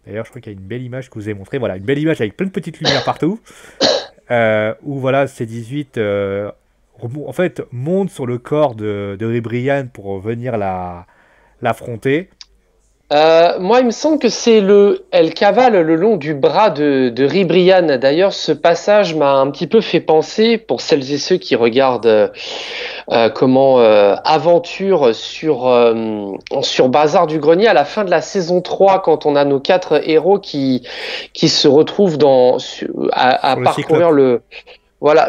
D'ailleurs, je crois qu'il y a une belle image que je vous ai montrée. Voilà, une belle image avec plein de petites lumières partout. Où voilà, C18 en fait monte sur le corps de Ribrianne pour venir l'affronter. Moi, il me semble que elle cavale le long du bras de Ribrianne. D'ailleurs, ce passage m'a un petit peu fait penser, pour celles et ceux qui regardent Aventure sur Bazar du Grenier à la fin de la saison 3, quand on a nos 4 héros qui se retrouvent à Sur le parcourir Cyclope.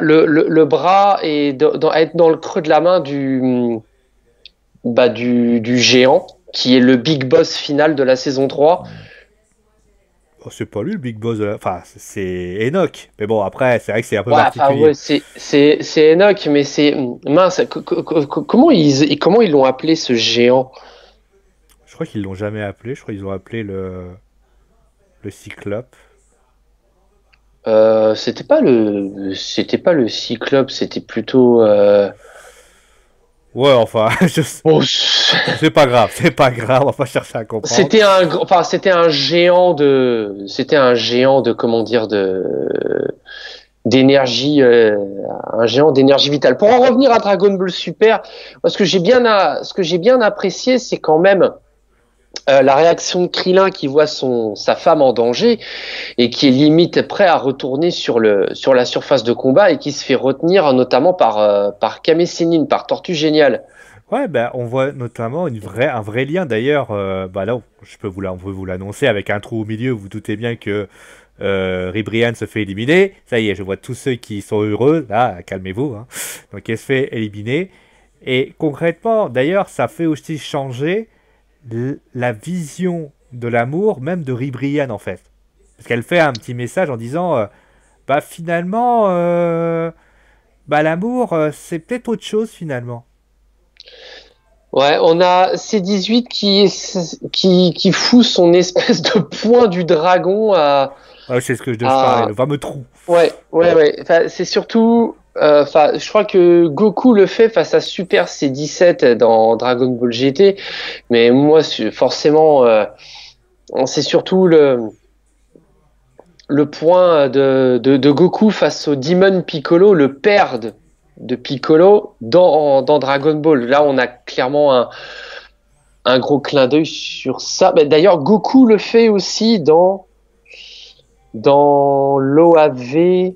le bras et à être dans le creux de la main du géant, qui est le big boss final de la saison 3. Oh, c'est pas lui le Big Boss. Enfin, c'est Enoch. Mais bon, après, c'est vrai que c'est un peu Ouais, enfin, ouais, particulier. c'est Enoch, mais c'est mince. Comment ils l'ont appelé, ce géant? Je crois qu'ils l'ont jamais appelé. Je crois qu'ils ont appelé le Cyclope. C'était pas le Cyclope, c'était plutôt. Ouais, enfin, Oh, c'est pas grave. C'est pas grave. On va pas chercher à comprendre. c'était un géant de, comment dire, d'énergie, un géant d'énergie vitale. Pour en revenir à Dragon Ball Super, moi, ce que j'ai bien apprécié, c'est quand même la réaction de Krillin qui voit sa femme en danger et qui est limite prêt à retourner sur la surface de combat et qui se fait retenir notamment par Kame Sennin, par Tortue Géniale. Ouais, ben, on voit notamment un vrai lien. D'ailleurs, bah là, on peut vous l'annoncer avec un trou au milieu. Vous doutez bien que Ribrianne se fait éliminer. Ça y est, je vois tous ceux qui sont heureux. Là, calmez-vous, hein. Donc, elle se fait éliminer. Et concrètement, d'ailleurs, ça fait aussi changer la vision de l'amour, même de Ribrianne, en fait. Parce qu'elle fait un petit message en disant, bah finalement, bah l'amour, c'est peut-être autre chose finalement. Ouais, on a C18 qui fout son espèce de poing du dragon Ouais, c'est ce que je parlais, à... le fameux trou. Ouais. Enfin, c'est surtout... Enfin, je crois que Goku le fait face à Super C17 dans Dragon Ball GT, mais moi, forcément, c'est surtout le point de Goku face au Demon Piccolo, le père de Piccolo dans Dragon Ball. Là, on a clairement un gros clin d'œil sur ça. Mais d'ailleurs, Goku le fait aussi dans l'OAV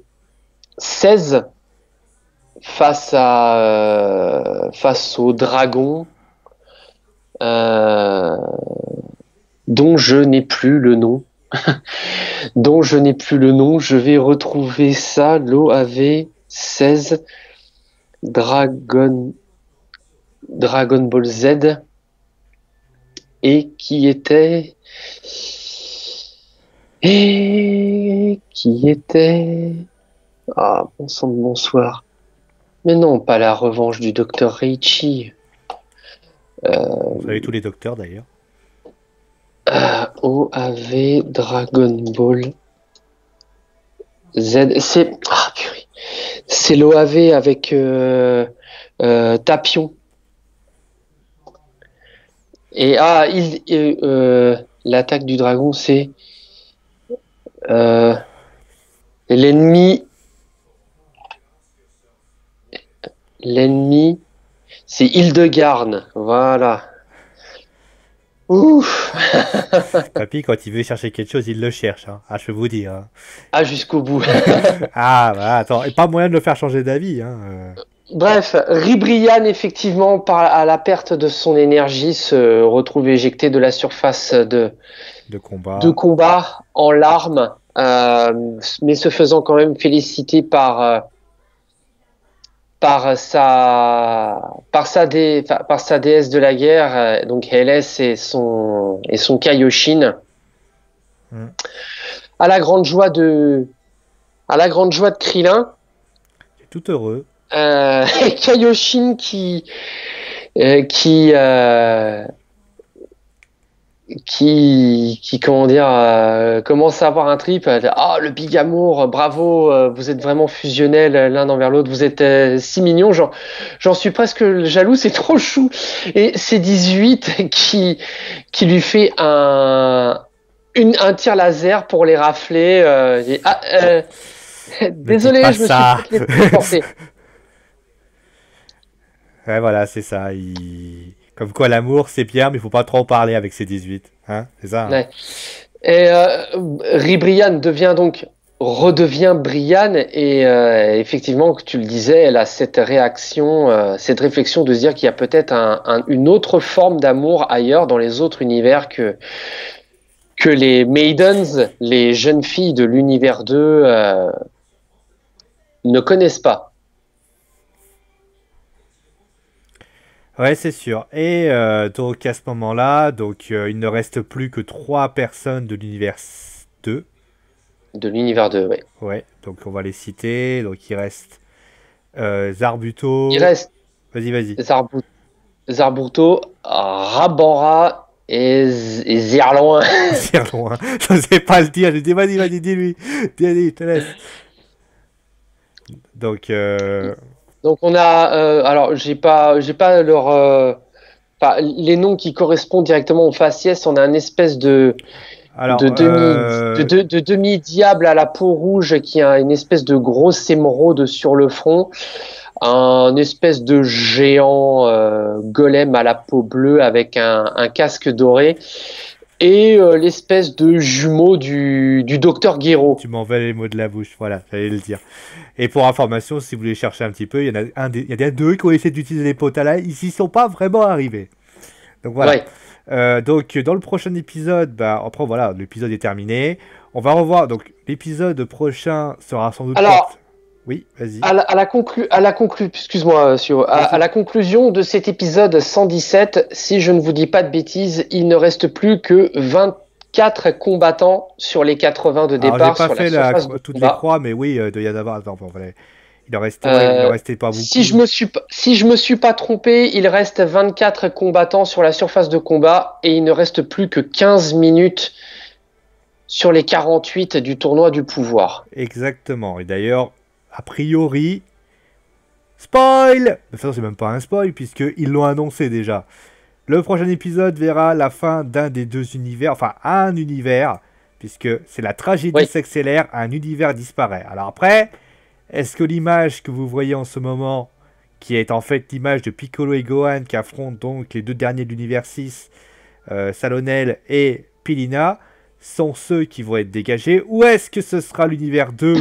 16 face au dragon euh, dont je n'ai plus le nom. Je vais retrouver ça, l'OAV 16 Dragon Ball Z, et qui était ah, bon sang de bonsoir. Mais non, pas la revanche du docteur Reichi. Vous savez tous les docteurs d'ailleurs. OAV Dragon Ball Z. C'est l'OAV avec Tapion. Et l'attaque du dragon, c'est l'ennemi. L'ennemi, c'est Hildegarde. Voilà. Ouf. Papy, quand il veut chercher quelque chose, il le cherche. Hein. Ah, je peux vous dire. Hein. Ah, jusqu'au bout. Ah, bah, attends, et pas moyen de le faire changer d'avis. Hein. Bref, Ribrianne, effectivement, à la perte de son énergie, se retrouve éjecté de la surface de combat en larmes, mais se faisant quand même féliciter par sa déesse de la guerre, donc LS et son Kaioshin. À la grande joie de Krillin. Tout heureux. Et Kaioshin qui comment dire, commence à avoir un trip. Ah, le big amour, bravo, vous êtes vraiment fusionnels l'un envers l'autre, vous êtes si mignons, j'en suis presque jaloux, c'est trop chou. Et c'est 18 qui lui fait un tir laser pour les rafler. Désolé, je me suis peut-être laissé porter. Ouais, voilà, c'est ça. Comme quoi, l'amour, c'est bien, mais il faut pas trop en parler avec ces 18. Hein, c'est ça. Hein. Ouais. Et Ribrianne redevient Brianne, et effectivement, que tu le disais, elle a cette réaction, cette réflexion de se dire qu'il y a peut-être une autre forme d'amour ailleurs, dans les autres univers que les Maidens, les jeunes filles de l'univers 2, ne connaissent pas. Ouais, c'est sûr. Et donc à ce moment-là, il ne reste plus que 3 personnes de l'univers 2. De l'univers 2, ouais. Ouais, donc on va les citer. Donc il reste Zarbuto. Il reste. Vas-y. Zarbuto, Rabora et Zirloin. Zirloin. Je ne sais pas le dire. J'ai dit vas-y, dis-lui. Dis, je te laisse. Donc on a, alors j'ai pas leur, les noms qui correspondent directement au faciès. On a un espèce de demi-diable à la peau rouge qui a une espèce de grosse émeraude sur le front, un espèce de géant golem à la peau bleue avec un casque doré, et l'espèce de jumeau du docteur Gero. Tu m'envoies les mots de la bouche, voilà, j'allais le dire. Et pour information, si vous voulez chercher un petit peu, il y en a 2 qui ont essayé d'utiliser les Potala, ils s'y sont pas vraiment arrivés. Donc voilà. Ouais. Donc dans le prochain épisode, après voilà, l'épisode est terminé. On va revoir, donc l'épisode prochain sera sans doute... Alors, oui, vas-y. Excuse-moi, à la conclusion de cet épisode 117, si je ne vous dis pas de bêtises, il ne reste plus que 24 combattants sur les 80 de départ. Alors, j'ai pas fait toutes les croix, mais oui, il doit y en avoir. Attends, il en restait pas beaucoup. Si je me suis pas trompé, il reste 24 combattants sur la surface de combat et il ne reste plus que 15 minutes sur les 48 du tournoi du pouvoir. Exactement. Et d'ailleurs, a priori, spoil! De toute façon, c'est même pas un spoil puisqu'ils l'ont annoncé déjà. Le prochain épisode verra la fin d'un des deux univers, enfin un univers, puisque c'est la tragédie s'accélère, un univers disparaît. Alors après, est-ce que l'image que vous voyez en ce moment, qui est en fait l'image de Piccolo et Gohan qui affrontent donc les deux derniers de l'univers 6, Salonel et Pilina, sont ceux qui vont être dégagés, ou est-ce que ce sera l'univers 2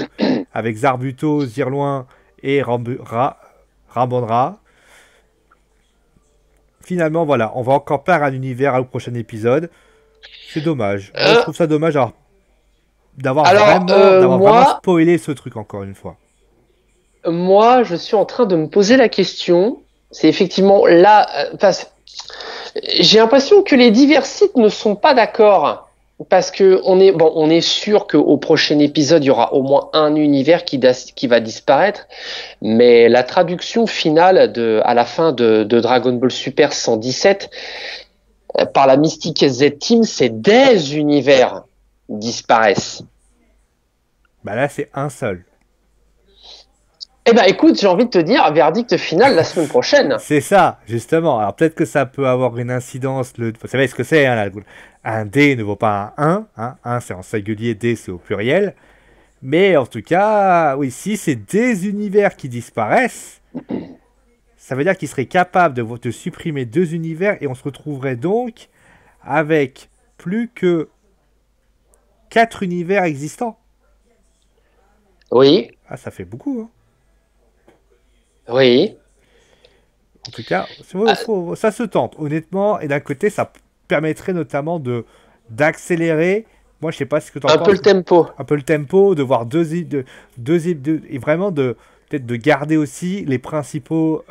avec Zarbuto, Zirloin et Ramondra? Finalement, voilà, on va encore perdre un univers au prochain épisode. C'est dommage. Moi, je trouve ça dommage d'avoir vraiment spoilé ce truc encore une fois. Moi, je suis en train de me poser la question. C'est effectivement là, j'ai l'impression que les divers sites ne sont pas d'accord. Parce que on est sûr qu'au prochain épisode, il y aura au moins un univers qui va disparaître. Mais la traduction finale à la fin de Dragon Ball Super 117 par la Mystique Z-Team, c'est des univers disparaissent. Bah là, c'est un seul. Eh ben écoute, j'ai envie de te dire, verdict final la semaine prochaine. C'est ça, justement. Alors peut-être que ça peut avoir une incidence. Vous savez ce que c'est, hein, un D ne vaut pas un 1. Hein, 1 c'est en singulier, D c'est au pluriel. Mais en tout cas, oui, si c'est des univers qui disparaissent, ça veut dire qu'il serait capable de supprimer deux univers et on se retrouverait donc avec plus que 4 univers existants. Oui. Ah, ça fait beaucoup, hein. Oui. En tout cas, ça se tente, honnêtement. Et d'un côté, ça permettrait notamment d'accélérer. Moi, je sais pas ce que tu en penses. Un peu le tempo. Un peu le tempo, de voir et vraiment peut-être de garder aussi les principaux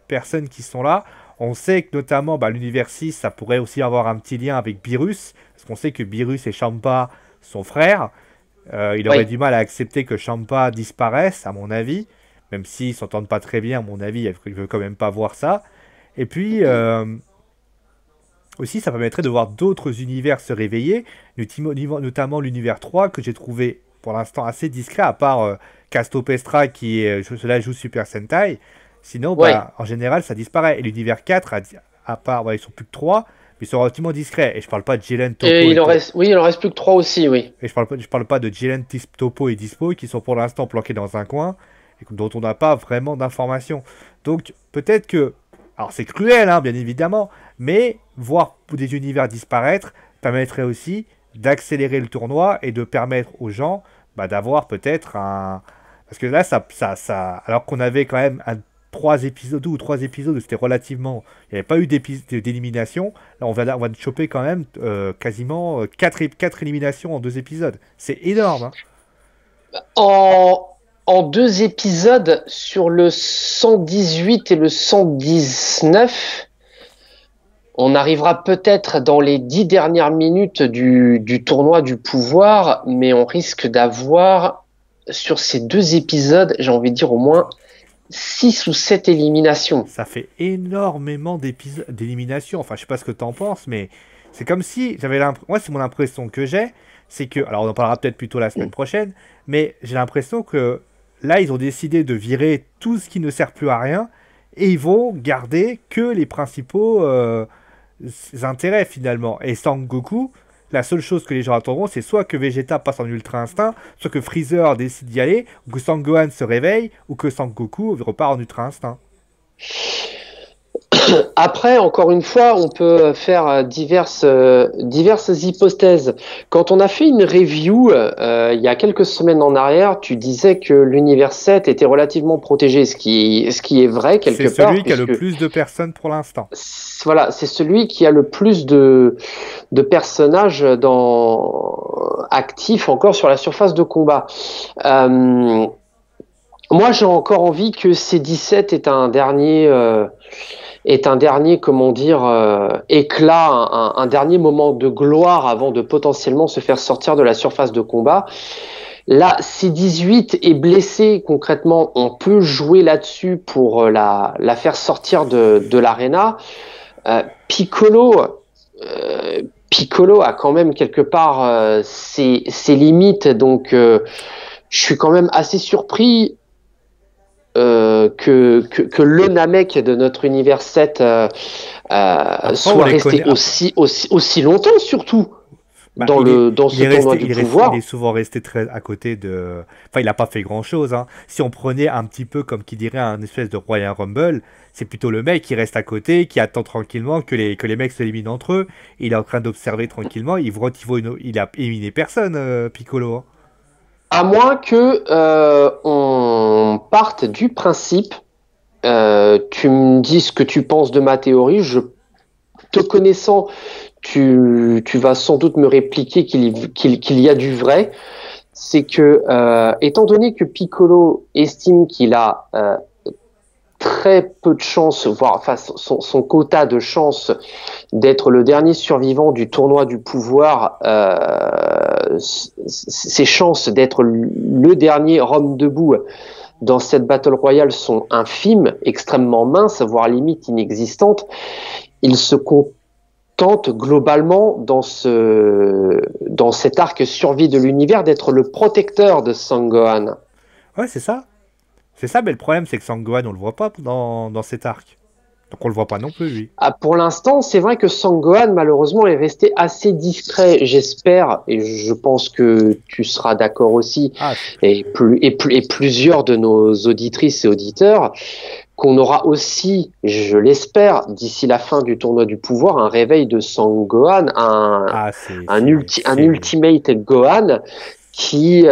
personnes qui sont là. On sait que notamment l'univers 6, ça pourrait aussi avoir un petit lien avec Beerus. Parce qu'on sait que Beerus et Champa sont frères. Il aurait du mal à accepter que Champa disparaisse, à mon avis. Même s'ils ne s'entendent pas très bien, à mon avis, il ne veut quand même pas voir ça. Et puis, aussi, ça permettrait de voir d'autres univers se réveiller, notamment l'univers 3, que j'ai trouvé pour l'instant assez discret, à part Castopestra, qui cela joue Super Sentai. Sinon, en général, ça disparaît. Et l'univers 4, à part, ils sont plus que 3, mais ils sont relativement discrets. Et je parle pas de Jiren, Topo il en reste plus que 3 aussi, oui. Et je parle pas de Jiren, Topo et Dispo, qui sont pour l'instant planqués dans un coin, dont on n'a pas vraiment d'informations. Donc peut-être que, alors c'est cruel hein, bien évidemment, mais voir des univers disparaître permettrait aussi d'accélérer le tournoi et de permettre aux gens d'avoir peut-être un... Parce que là, alors qu'on avait quand même 3 épisodes où c'était relativement... Il n'y avait pas eu d'élimination. Là, on va choper quand même quasiment 4 éliminations en 2 épisodes. C'est énorme. Hein. En 2 épisodes, sur le 118 et le 119, on arrivera peut-être dans les 10 dernières minutes du tournoi du pouvoir, mais on risque d'avoir, sur ces 2 épisodes, j'ai envie de dire au moins 6 ou 7 éliminations. Ça fait énormément d'éliminations. Enfin, je sais pas ce que tu en penses, mais c'est comme si moi, c'est mon impression que j'ai, c'est que, alors on en parlera peut-être plutôt la semaine prochaine, mais j'ai l'impression que là, ils ont décidé de virer tout ce qui ne sert plus à rien et ils vont garder que les principaux intérêts finalement. Et Sangoku, la seule chose que les gens attendront, c'est soit que Vegeta passe en Ultra Instinct, soit que Freezer décide d'y aller, ou que Sangohan se réveille, ou que Sangoku repart en Ultra Instinct. Après, encore une fois, on peut faire diverses hypothèses. Quand on a fait une review il y a quelques semaines en arrière, tu disais que l'univers 7 était relativement protégé, ce qui est vrai quelque part. C'est celui qui a le plus de personnes pour l'instant. Voilà, c'est celui qui a le plus de personnages actifs encore sur la surface de combat. Moi, j'ai encore envie que C17 est un dernier comment dire, éclat, un dernier moment de gloire avant de potentiellement se faire sortir de la surface de combat. Là, C18 est blessé concrètement. On peut jouer là-dessus pour la faire sortir de l'arena. Piccolo, Piccolo a quand même quelque part ses limites, donc je suis quand même assez surpris que le Namek de notre univers 7 Après, on soit les resté connaît. aussi longtemps, surtout Bah, dans ce tournoi du il est pouvoir. souvent resté très à côté de. Enfin, il n'a pas fait grand-chose, hein. Si on prenait un petit peu comme qui dirait un espèce de Royal Rumble, c'est plutôt le mec qui reste à côté, qui attend tranquillement que les mecs s'éliminent entre eux. Il est en train d'observer tranquillement. Il a éliminé personne, Piccolo, hein. À moins que on parte du principe, tu me dis ce que tu penses de ma théorie, te connaissant, tu vas sans doute me répliquer qu'il y a du vrai. C'est que, étant donné que Piccolo estime qu'il a très peu de chances, voire enfin, son quota de chances d'être le dernier survivant du tournoi du pouvoir, ses chances d'être le dernier homme debout dans cette Battle Royale sont infimes, extrêmement minces, voire limite inexistantes. Il se contente globalement dans cet arc survie de l'univers d'être le protecteur de Sangohan. Ouais, c'est ça. C'est ça, mais le problème, c'est que Sangohan, on le voit pas dans cet arc. Donc on le voit pas non plus, lui. Ah, pour l'instant, c'est vrai que Sangohan, malheureusement, est resté assez discret. J'espère, et je pense que tu seras d'accord aussi, Ah, et plusieurs de nos auditrices et auditeurs, qu'on aura aussi, je l'espère, d'ici la fin du tournoi du pouvoir, un réveil de Sangohan, ah un Ultimate Gohan qui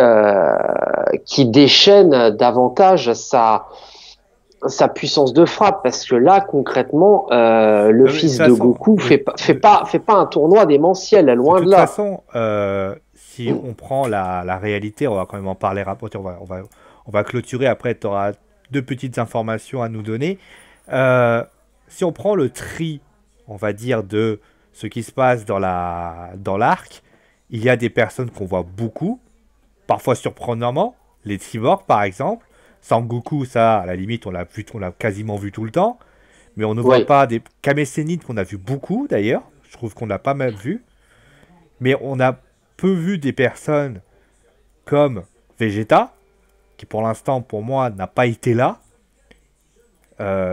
déchaîne davantage sa puissance de frappe, parce que là concrètement le non, mais de toute fils de façon, Goku fait pas un tournoi démentiel, de loin de toute là. façon, si on prend la réalité, on va quand même en parler rapidement. On va clôturer. Après, tu auras deux petites informations à nous donner. Euh, Si on prend le tri, on va dire, de ce qui se passe dans l'arc, il y a des personnes qu'on voit beaucoup, parfois surprenamment, les cyborgs par exemple. Sangoku, ça, à la limite, on l'a quasiment vu tout le temps. Mais on ne voit Oui. pas des Kamesénides qu'on a vu beaucoup d'ailleurs. Je trouve qu'on n'a pas mal vu. Mais on a peu vu des personnes comme Vegeta, qui pour l'instant, pour moi, n'a pas été là.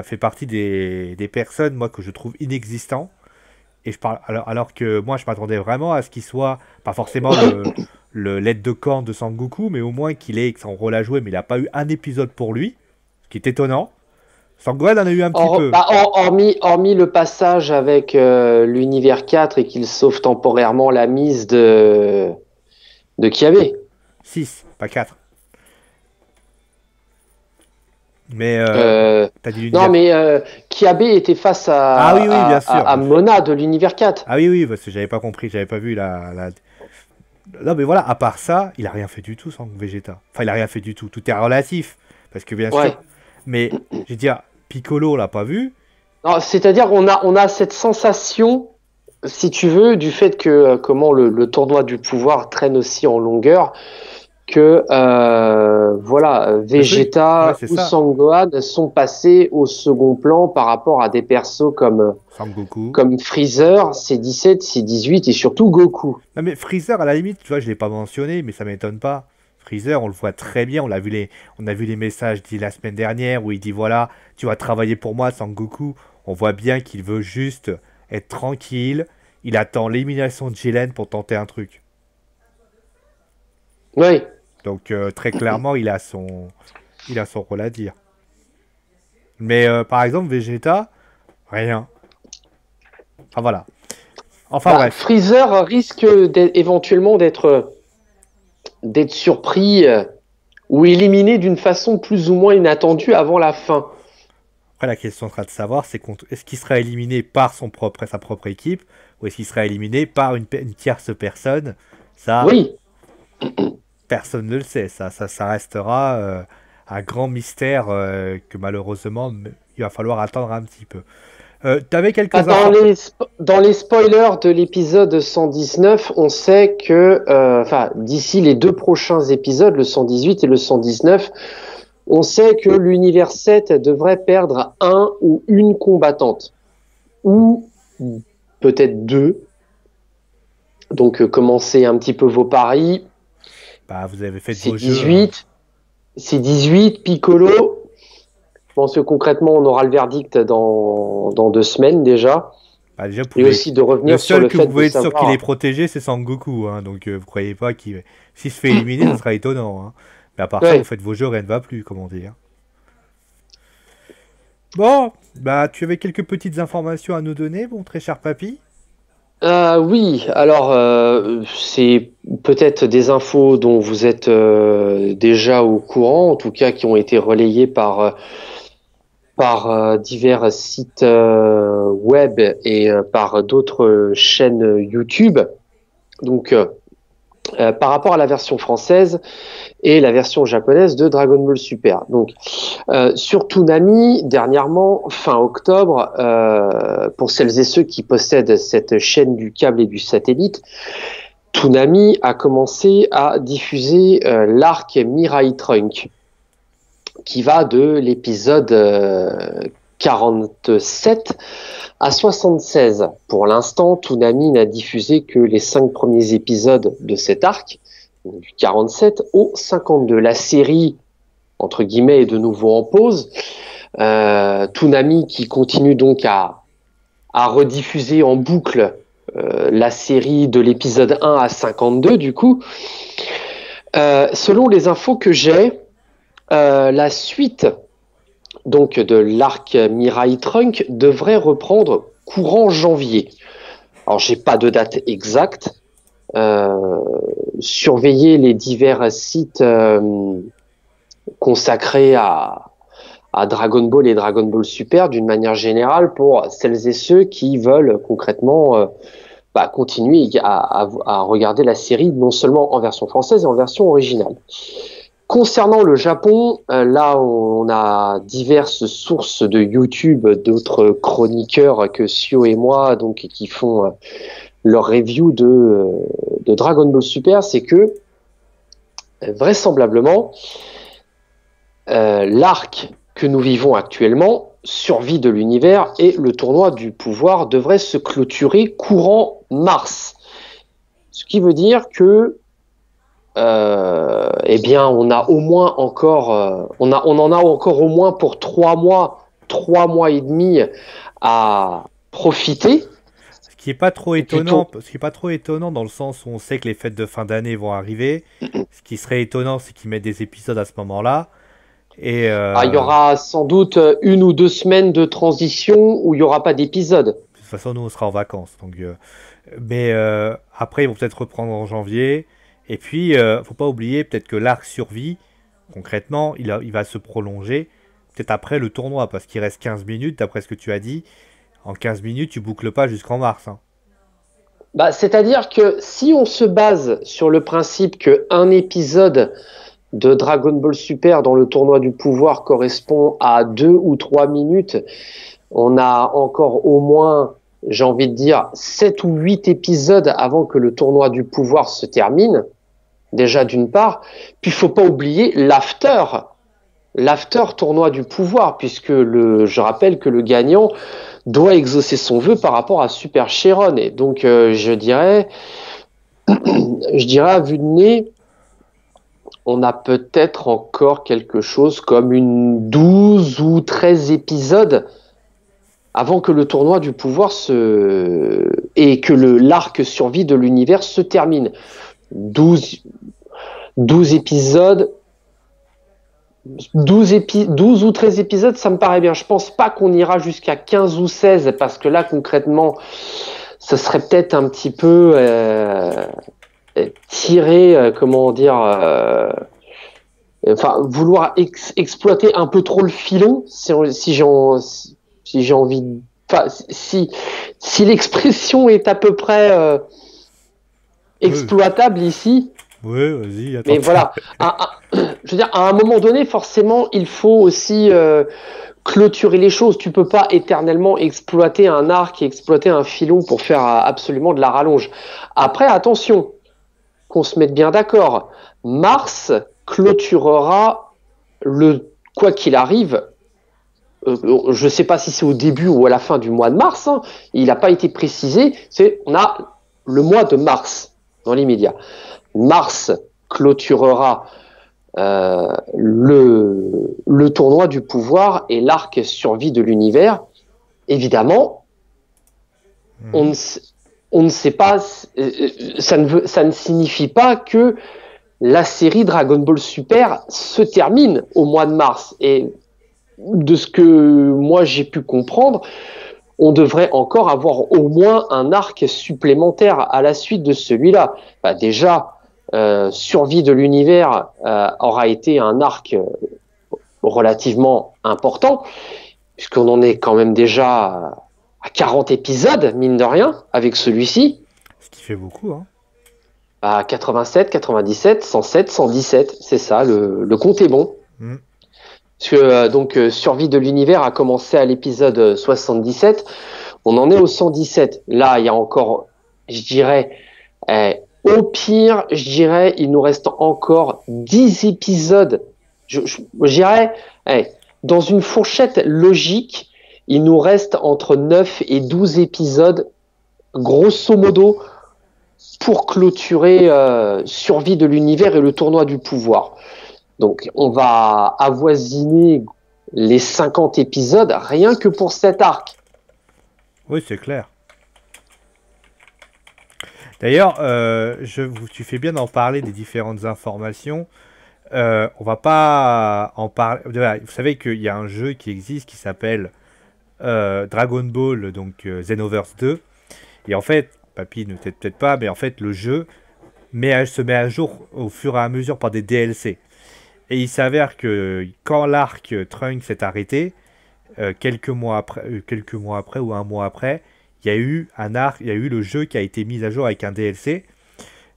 Fait partie des personnes, moi, que je trouve inexistants. Et je parle, alors que moi, je m'attendais vraiment à ce qu'il soit, pas forcément l'aide de camp de Sangoku, mais au moins qu'il ait son rôle à jouer. Mais il n'a pas eu un épisode pour lui, ce qui est étonnant. Sangohan en a eu un petit peu. Hormis le passage avec l'univers 4 et qu'il sauve temporairement la mise de Kiabe. 6, pas 4. Mais Euh, t'as dit non, l'univers. mais Kiabe était face Ah oui, oui, bien sûr. à Mona de l'univers 4. Ah oui, oui, parce que j'avais pas compris, j'avais pas vu Non, mais voilà, à part ça, il a rien fait du tout sans Vegeta. Enfin, il a rien fait du tout. Tout est relatif. Parce que bien Ouais. sûr. Mais, je veux dire, Piccolo, on l'a pas vu. Non, c'est-à-dire on a cette sensation, si tu veux, du fait que comment le tournoi du pouvoir traîne aussi en longueur, que voilà, Le truc, ouais, Vegeta c'est ou ça. Sangohan sont passés au second plan par rapport à des persos Sangoku. comme Freezer, C17, C18 et surtout Goku. Non, mais Freezer, à la limite, tu vois, je l'ai pas mentionné, mais ça m'étonne pas. Freezer, on le voit très bien. On a vu les messages dit la semaine dernière où il dit voilà, tu vas travailler pour moi, Sangoku. On voit bien qu'il veut juste être tranquille. Il attend l'élimination de Jiren pour tenter un truc. Oui. Donc très clairement, il a son rôle à dire. Mais par exemple, Vegeta, rien. Enfin voilà. Enfin Bah, bref. Freezer risque éventuellement d'être surpris ou éliminé d'une façon plus ou moins inattendue avant la fin. Après, la question sera de savoir, est-ce qu'il sera éliminé par sa propre équipe ou est-ce qu'il sera éliminé par une tierce personne. Ça, Oui, personne ne le sait. Ça restera un grand mystère que malheureusement, il va falloir attendre un petit peu. T'avais quelques Ah, infos. dans les spoilers de l'épisode 119, on sait que, enfin, d'ici les deux prochains épisodes, le 118 et le 119, on sait que l'univers 7 devrait perdre un ou une combattante, ou peut-être deux. Donc, commencez un petit peu vos paris. Bah, vous avez fait C'est vos jeux. Hein. 18, c'est 18, Piccolo. Je pense que concrètement, on aura le verdict dans 2 semaines déjà. Bah, déjà, vous Et pouvez... aussi de Le revenir sur seul le que vous fait de pouvez être sûr qu'il est savoir. protégé, c'est Sangoku. Hein, donc, vous croyez pas qu'il... S'il se fait éliminer, ça sera étonnant. Hein. Mais à part ça, vous Ouais. faites vos jeux, rien ne va plus, comment dire. Bon, bah, tu avais quelques petites informations à nous donner, mon très cher papy. Oui, alors c'est peut-être des infos dont vous êtes déjà au courant, en tout cas qui ont été relayées par divers sites web et par d'autres chaînes YouTube. Donc, par rapport à la version française et la version japonaise de Dragon Ball Super. Donc, sur Toonami, dernièrement, fin octobre, pour celles et ceux qui possèdent cette chaîne du câble et du satellite, Toonami a commencé à diffuser l'arc Mirai Trunk, qui va de l'épisode 47 à 76. Pour l'instant, Toonami n'a diffusé que les 5 premiers épisodes de cet arc, du 47 au 52. La série, entre guillemets, est de nouveau en pause. Toonami qui continue donc à rediffuser en boucle la série de l'épisode 1 à 52 du coup. Selon les infos que j'ai, la suite donc de l'arc Mirai Trunk devrait reprendre courant janvier. Alors j'ai pas de date exacte. Surveillez les divers sites consacrés à Dragon Ball et Dragon Ball Super d'une manière générale pour celles et ceux qui veulent concrètement continuer à regarder la série non seulement en version française et en version originale. Concernant le Japon, là on a diverses sources de YouTube, d'autres chroniqueurs que Sio et moi, donc qui font leur review de Dragon Ball Super, c'est que vraisemblablement l'arc que nous vivons actuellement, survie de l'univers et le tournoi du pouvoir devrait se clôturer courant mars. Ce qui veut dire que eh bien, on a au moins encore, on en a encore au moins pour 3 mois et demi à profiter. Ce qui est pas trop Ou étonnant, plutôt, ce qui est pas trop étonnant dans le sens où on sait que les fêtes de fin d'année vont arriver. Ce qui serait étonnant, c'est qu'ils mettent des épisodes à ce moment-là. Et il y aura sans doute 1 ou 2 semaines de transition où il n'y aura pas d'épisode. de toute façon, nous, on sera en vacances. Donc, mais après, ils vont peut-être reprendre en janvier. Et puis, faut pas oublier peut-être que l'arc survie. Concrètement, il va se prolonger. Peut-être après le tournoi, parce qu'il reste 15 minutes, d'après ce que tu as dit. En 15 minutes, tu boucles pas jusqu'en mars. Hein. C'est-à-dire que si on se base sur le principe qu'un épisode de Dragon Ball Super dans le tournoi du pouvoir correspond à 2 ou 3 minutes, on a encore au moins, j'ai envie de dire, 7 ou 8 épisodes avant que le tournoi du pouvoir se termine, déjà d'une part. Puis il faut pas oublier l'after tournoi du pouvoir, puisque je rappelle que le gagnant doit exaucer son vœu par rapport à Super Chiron. Et donc je dirais à vue de nez, on a peut-être encore quelque chose comme une 12 ou 13 épisodes avant que le tournoi du pouvoir et que l'arc survie de l'univers se termine. 12 épisodes, 12 ou 13 épisodes, ça me paraît bien. Je pense pas qu'on ira jusqu'à 15 ou 16 parce que là, concrètement, ça serait peut-être un petit peu tiré, comment dire, vouloir exploiter un peu trop le filon, si j'ai envie de, si l'expression est à peu près Oui, exploitable ici. oui, vas-y, attends. Mais voilà, je veux dire, à un moment donné, forcément, il faut aussi clôturer les choses. Tu peux pas éternellement exploiter un arc et exploiter un filon pour faire absolument de la rallonge. Après, attention, qu'on se mette bien d'accord. Mars clôturera quoi qu'il arrive. Je ne sais pas si c'est au début ou à la fin du mois de mars. Hein, il n'a pas été précisé. On a le mois de mars dans l'immédiat. Mars clôturera le tournoi du pouvoir et l'arc survie de l'univers. Évidemment, on ne sait pas, ça ne signifie pas que la série Dragon Ball Super se termine au mois de mars. Et de ce que moi j'ai pu comprendre, on devrait encore avoir au moins un arc supplémentaire à la suite de celui-là. Bah, déjà, Survie de l'univers aura été un arc relativement important, puisqu'on en est quand même déjà à 40 épisodes, mine de rien, avec celui-ci. Ce qui fait beaucoup, hein. À 87, 97, 107, 117, c'est ça, le compte est bon. Parce que Survie de l'univers a commencé à l'épisode 77, on en est au 117. Là, il y a encore, je dirais, au pire, je dirais, il nous reste encore 10 épisodes. Je dirais, dans une fourchette logique, il nous reste entre 9 et 12 épisodes, grosso modo, pour clôturer Survie de l'univers et le tournoi du pouvoir. Donc, on va avoisiner les 50 épisodes rien que pour cet arc. Oui, c'est clair. D'ailleurs, tu fais bien d'en parler des différentes informations. On va pas en parler. Vous savez qu'il y a un jeu qui existe qui s'appelle Dragon Ball, donc Xenoverse 2. Et en fait, Papy ne t'aide peut-être pas, mais en fait, le jeu se met à jour au fur et à mesure par des DLC. Et il s'avère que quand l'arc Trunks s'est arrêté, quelques mois après ou un mois après, il y a eu le jeu qui a été mis à jour avec un DLC.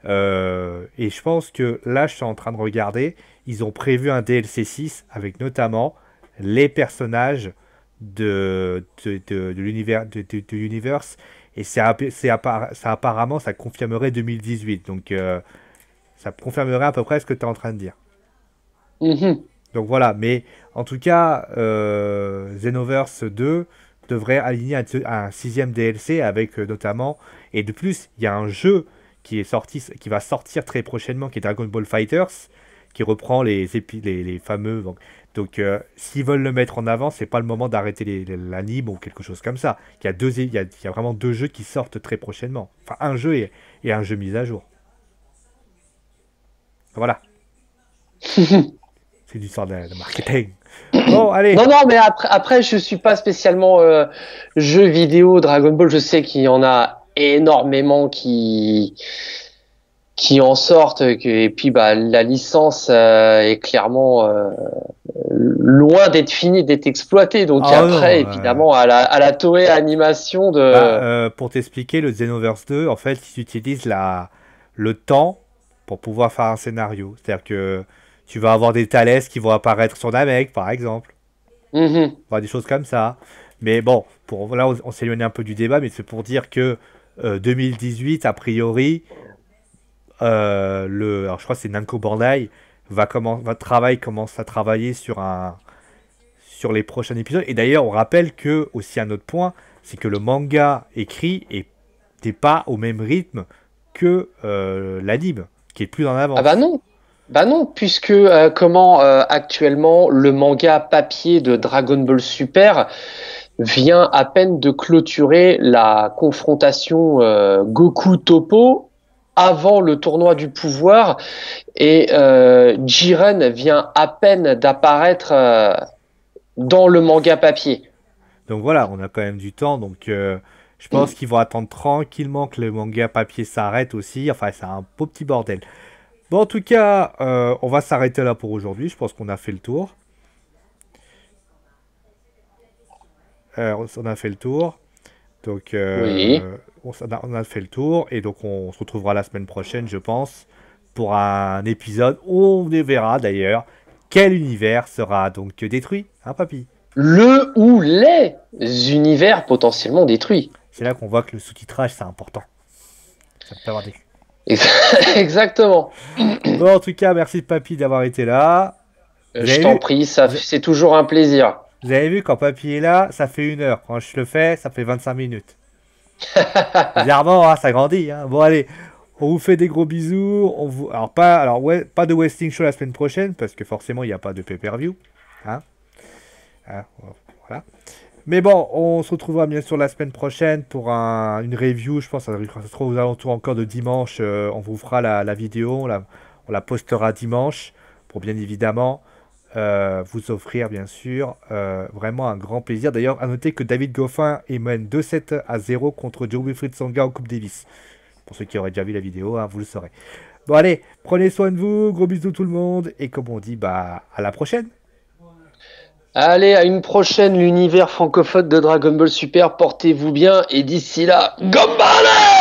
Et je pense que là, je suis en train de regarder, ils ont prévu un DLC 6 avec notamment les personnages de l'univers de l'Universe. Et apparemment, ça confirmerait 2018. Donc, ça confirmerait à peu près ce que tu es en train de dire. Donc voilà, mais en tout cas, Xenoverse 2 devrait aligner un 6e DLC avec notamment, et de plus, il y a un jeu qui va sortir très prochainement, qui est Dragon Ball Fighters, qui reprend les fameux. Donc, s'ils veulent le mettre en avant, c'est pas le moment d'arrêter l'anime ou quelque chose comme ça. Il y a vraiment 2 jeux qui sortent très prochainement. Enfin, un jeu et un jeu mis à jour. Voilà. C'est du sort de marketing. Bon, allez. Non, mais après, je suis pas spécialement jeu vidéo Dragon Ball. Je sais qu'il y en a énormément qui en sortent. Et puis, la licence est clairement loin d'être finie, d'être exploitée. Donc évidemment, à la Toei Animation pour t'expliquer, le Xenoverse 2, en fait, ils utilisent le temps pour pouvoir faire un scénario. C'est-à-dire que tu vas avoir des Thalès qui vont apparaître sur Namek, par exemple. Des choses comme ça. Mais bon, là, on s'éloigne un peu du débat, mais c'est pour dire que 2018, a priori, alors je crois que c'est Namco Bandai, commence à travailler sur les prochains épisodes. Et d'ailleurs, on rappelle que, aussi un autre point, c'est que le manga écrit n'est pas au même rythme que l'anime, qui est plus en avance. Ah non, puisque actuellement le manga papier de Dragon Ball Super vient à peine de clôturer la confrontation Goku-Toppo avant le tournoi du pouvoir et Jiren vient à peine d'apparaître dans le manga papier. Donc voilà, on a quand même du temps, donc je pense qu'ils vont attendre tranquillement que le manga papier s'arrête aussi. Enfin, c'est un beau petit bordel. Bon, en tout cas, on va s'arrêter là pour aujourd'hui. Je pense qu'on a fait le tour. On a fait le tour. Donc, Oui. on a fait le tour. Et donc, on se retrouvera la semaine prochaine, je pense, pour un épisode où on verra d'ailleurs quel univers sera donc détruit. Hein, papy? Le ou les univers potentiellement détruits. C'est là qu'on voit que le sous-titrage, c'est important. Ça peut avoir des... Exactement. Bon, en tout cas, merci Papy d'avoir été là. Je t'en prie, c'est toujours un plaisir. Vous avez vu, quand Papy est là, ça fait 1 heure. Quand je le fais, ça fait 25 minutes. Bizarrement, hein, ça grandit. Hein. Bon, allez, on vous fait des gros bisous. Pas de Wrestling Show la semaine prochaine, parce que forcément, il n'y a pas de pay-per-view. Hein. Voilà. Mais bon, on se retrouvera bien sûr la semaine prochaine pour une review. Je pense que ça se trouve aux alentours encore de dimanche. On vous fera la vidéo. On la postera dimanche pour bien évidemment vous offrir bien sûr vraiment un grand plaisir. D'ailleurs, à noter que David Goffin mène 2-7-0 contre Joe Wilfried Tsonga en Coupe Davis. Pour ceux qui auraient déjà vu la vidéo, hein, vous le saurez. Bon allez, prenez soin de vous, gros bisous tout le monde, et comme on dit, à la prochaine. Allez, à une prochaine, l'univers francophone de Dragon Ball Super, portez-vous bien, et d'ici là, Gombale!